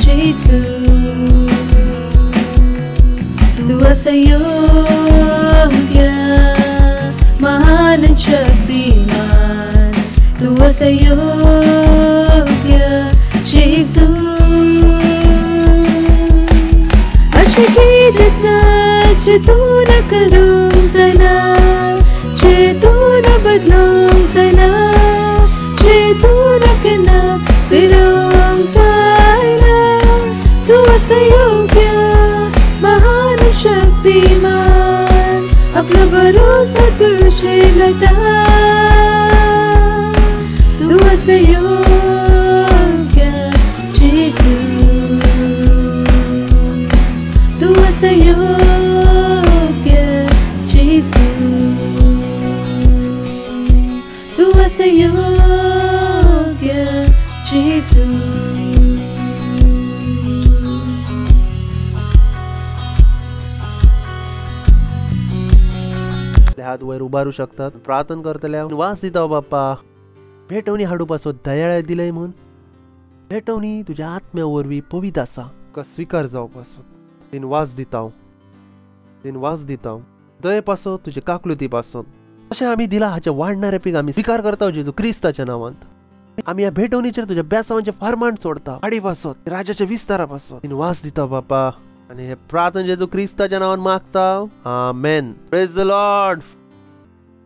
जेसू तूं असो योग्य महान शक्तिमान तूं असो योग्य जेसू अशें कितें आसा जें तूं न करूंक जायना जें तूं न बदलूंक जायना जें तूं न केन्ना फिरोंक जायना तूं असो योग्य महान शक्तिमान आपलो भरोसो तुजेर लायता तूं असो योग्य जेसू तूं असो योग्य जेसू तूं असो योग्य जेसू हात वयर उबारू शकतात प्रार्थना करतल्या वास दिता बाप्पा भेटवणी हाडूप आसो दयाळ दिलय म्हूण भेटवणी तुज्या आत्म्या वरवीं पवित्र आसा स्वीकार जावप आसो तीन वास दिता दय पासो तुजे काकलुती पासून अशें आमी दिला हाच्या वाडणाऱ्या पीक आमी स्वीकार करता जेजू क्रिस्ताच्या नांवांत आमी ह्या भेटवणीचेर तुज्या बेसांवांचे फारमांड सोडता हाडी पासत राजाच्या विस्तारा पासत तीन वास दिता बाप्पा आणि हे प्रार्थना जेजू क्रिस्ताच्या नांवान मागता आमेन प्रेज द लॉर्ड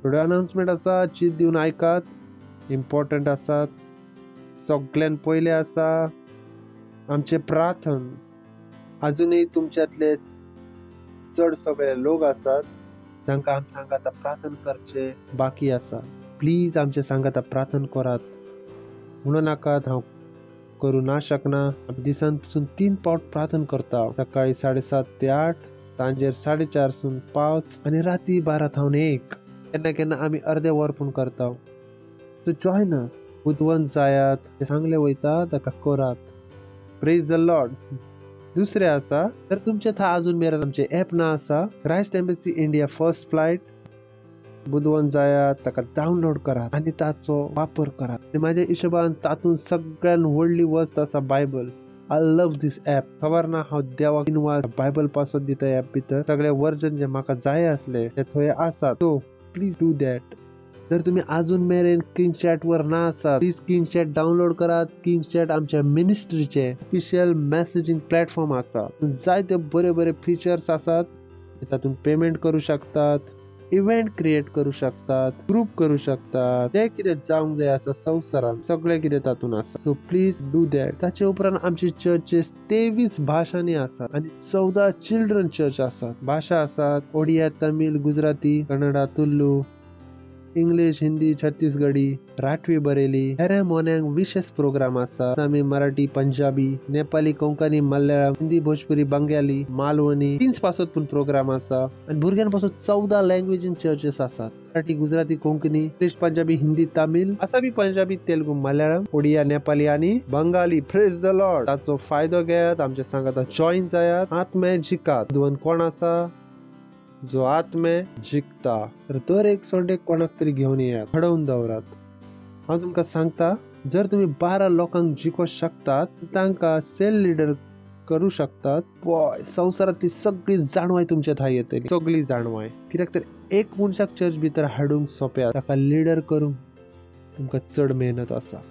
थोडे अनाउन्समेंट आसा चीत दिवन आयकात इम्पॉर्टंट आसात सगळ्यान पयले आसा आमचे प्रार्थना अजूनही तुमच्यातले चड सगळे लोक आसात तांकां आमच्या सांगाता प्रार्थना करचे बाकी आसा प्लीज आमच्या सांगाता प्रार्थना करात म्हणून नाकात हांव करूं ना शकना दिसान पसून 3 पावट प्रार्थना करता सकाळी 7:30 ते 8 सांजेर 4:30 सून 5 आणि राती 12 थावन 1 केन्ना केन्ना आमी अर्दे वर पूण करता सो जॉइन अस बुधवन जायात ते सांगले वयता ताका करात प्रेज द लॉर्ड दुसरे आसा तर तुमचे था अजून मेरेन आमचे ऍप ना आसा Christ embassy India first flight बुधवन जायात ताका डावनलोड करात आणि ताचो वापर करात माझ्या हिशोबान तातून सगळ्यान व्हडली वस्त आसा Bible I love this app. खबर ना हांव देवाक दिनवास बायबल पासत दिता ऍप भितर सगळे वर्जन जे म्हाका जाय असले ते थंय आसात. So please do that. जर तुम्ही अजून मेरेन किंग चॅट वर ना आसात प्लीज किंग चॅट डाउनलोड करात. किंग चॅट आमच्या मिनिस्ट्रीचे ऑफिशियल मेसेजिंग प्लॅटफॉर्म आसा. जायते बरे बरे फीचर्स आसात. तातून पेमेंट करू शकतात, इव्हेंट क्रिएट करू शकतात, ग्रुप करू शकतात, जे कितें जावंक जाय आसा संवसारान सगळे कितें तातून आसा. So please do that. ताचे उपरांत आमची चर्चेस 23 भाषांनी आसात आणि 14 चिल्ड्रन चर्च आसात. भाषा आसात ओडिया, तमिळ, गुजराती, कन्नडा, तुलू, इंग्लिश, हिंदी, छत्तीसगढी, राठवी, बरेली. हेरे मोन्यांक विशेष प्रोग्राम आसा. आसामी, मराठी, पंजाबी, नेपाली, कोंकणी, मल्याळम, हिंदी, भोजपुरी, बंगाली, मालवणी. 3 पासत पण प्रोग्राम आसा आणि भुरग्यांपासून 14 लँग्वेजीन चर्चेस आसात. मराठी, गुजराती, कोंकणी, इंग्लिश, पंजाबी, हिंदी, तमिळ, आसामी, पंजाबी, तेलुगू, मल्याळम, ओडिया, नेपाली आणि बंगाली. Praise the Lord. ताचो फायदो घेयात. आमच्या सांगात जॉईन जायात. आत्मे जिकात. दोन कोण आसा जो आत्मे जिंकता. तर दर एक संडे कोणाक तरी घेऊन येयात, घडवून दवरात. हांव तुमकां सांगता जर तुम्ही 12 लोकांक जिखो शकतात तांकां सेल लीडर करू शकतात. पॉय संवसारांतली सगळी जाणवाय तुमच्या थंय येतली. सगळी जाणवाय. कित्याक तर एक मनशाक चर्च भितर हाडूंक सोंप्या ताका लीडर करूंक तुमकां चड मेहनत आसा.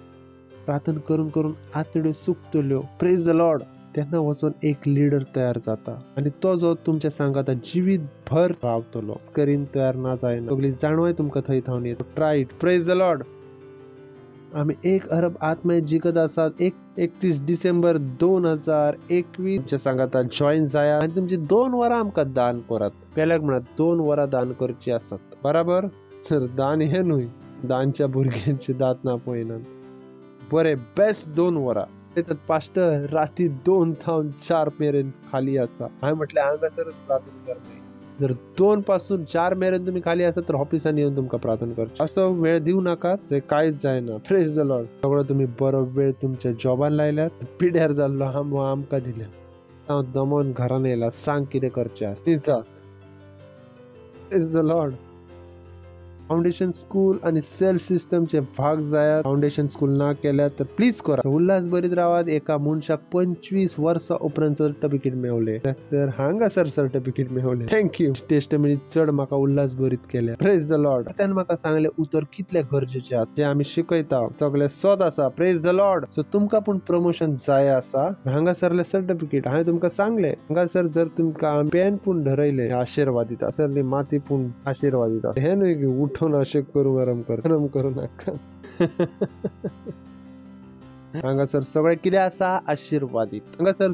प्रार्थना करून करून आतड्यो सुकतल्यो. Praise the Lord. तेन्ना वचून एक लीडर तयार जाता आणि तो जो तुमच्या सांगाता जिवीत भर रावतलो. करीन तयार ना जायना. सगळी जाणवाय तुमकां थंय थावन येता. Try it. Praise the Lord. आम्ही 1 अरब आत्मे जिखत आसात. 31 डिसेंबर 2021 तुमच्या सांगाता जॉईन जाया आणि तुमची 2 वरां आमकां दान करात. पेल्याक म्हणत 2 वरां दान करची आसात. बराबर. तर दान हे न्हय दानच्या भुरग्यांची दात ना पळयनात. बरे बेस्ट 2 वरां. पास्टर राती 2 थावन 4 मेरेन खाली आसा. हांवें म्हटलें हांगासरच प्रार्थना करता. जर 2 पासून 4 मेरेन तुम्ही खाली आसात तर ऑफिसान येवन तुमकां प्रार्थना करची. असो वेळ दिवं नाकात जे कांयच जायना. Praise the Lord. सगळो तुम्ही बरो वेळ तुमच्या जॉबान लायल्यात. पिड्यार जाल्लो आमकां दिल्या. हांव दमोन घरान येयला. सांग कितें करचें आसा. Praise the Lord. Foundation school आणि सेल सिस्टमचे भाग जायात. फाउंडेशन स्कूल ना केल्यात तर प्लीज करा. उल्हास बरीत रावात. एका मनशाक 25 वर्सां उपरांत सर्टिफिकेट मेळवले. तर हांगासर सर्टिफिकेट मेळवले. थँक्यू. टेस्टमनी चड म्हाका उल्हास बरीत केल्या. Praise the Lord. त्यान म्हाका सांगले उतर कितले गरजेचे आसा जे आमी शिकयता सगळे सोद आसा. Praise the Lord. सो तुमकां पण प्रमोशन जाय आसा. हांगासरले सर्टिफिकेट हांवें तुमकां सांगले. हांगासर जर तुमकां पेन पूण धरयले आशीर्वाद दिता. सरली माती पूण आशीर्वाद दिता. हे न्हय की उठून अशें करू गरम करू नाका. हांगासर सगळे कितें आसा आशीर्वादीत. हांगासर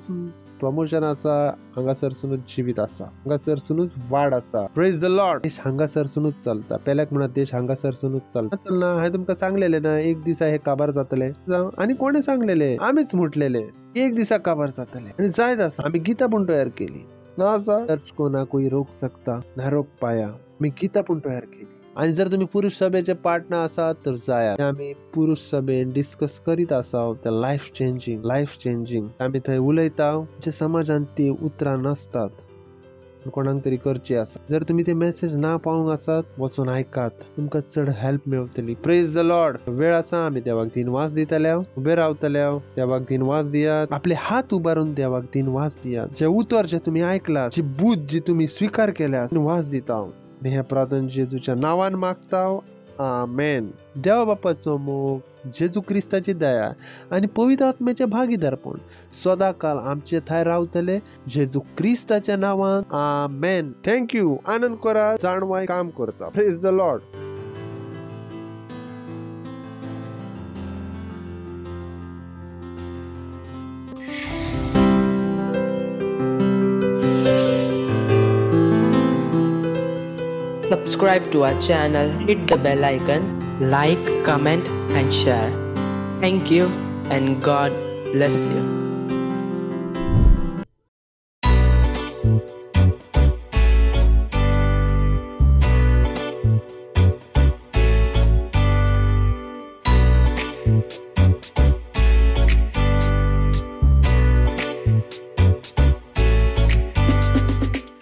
प्रमोशन आसा. हांगासरसूनच जिवीत आसा. हांगासरसूनच वाड आसा. Praise the Lord. देश हांगासरसूनच चलता. पेल्याक म्हणत देश हांगासरसूनच चलता. चलना हांवें तुमकां सांगलेले ना एक दिसा हे काबार जातले. आनी कोणे सांगलेले आमीच म्हटलेले एक दिसा काबार जातले आणि जायत आसा. आमी गीता पण तयार केली ना आसा. चर्च को ना कोई रोक सकता ना रोक पाया. मी गीता पण तयार केली. आणि जर तुम्ही पुरुष सभेचे पार्टनर आसात तर जायात. आम्ही पुरुष सभेन डिस्कस करीत आसात ते लाईफ चेंजिंग आम्ही थंय उलयता. जे समाजान ती उतरां नसतात कोणाक तरी करची आसा. जर तुम्ही ते मेसेज ना पावूंक आसात वचून ऐकात. तुमकां चड हेल्प मेळटली. Praise the Lord. वेळ आसा आमी देवाक दिनवास दितल्या. उबे रावतल्या. देवाक दिनवास दियात. आपले हात उबारून देवाक दिनवास दियात. जे उतर जे तुम्ही ऐकला जी बुध जी तुम्ही स्वीकार केल्या दिनवास दिता. हे प्रार्थना जेजूच्या नावान मागता. आमेन. देवा बापाचो मोग जेजू क्रिस्ताची दया आणि पवित्र आत्म्याचे भागीदारपण सदा काल आमचे थंय रावतले. जेजू क्रिस्ताच्या नावान आमेन. थँक्यू. आनंद करा. जाणवाय काम करता. Praise the Lord. Subscribe to our channel, hit the bell icon, like, comment and share. Thank you and God bless you.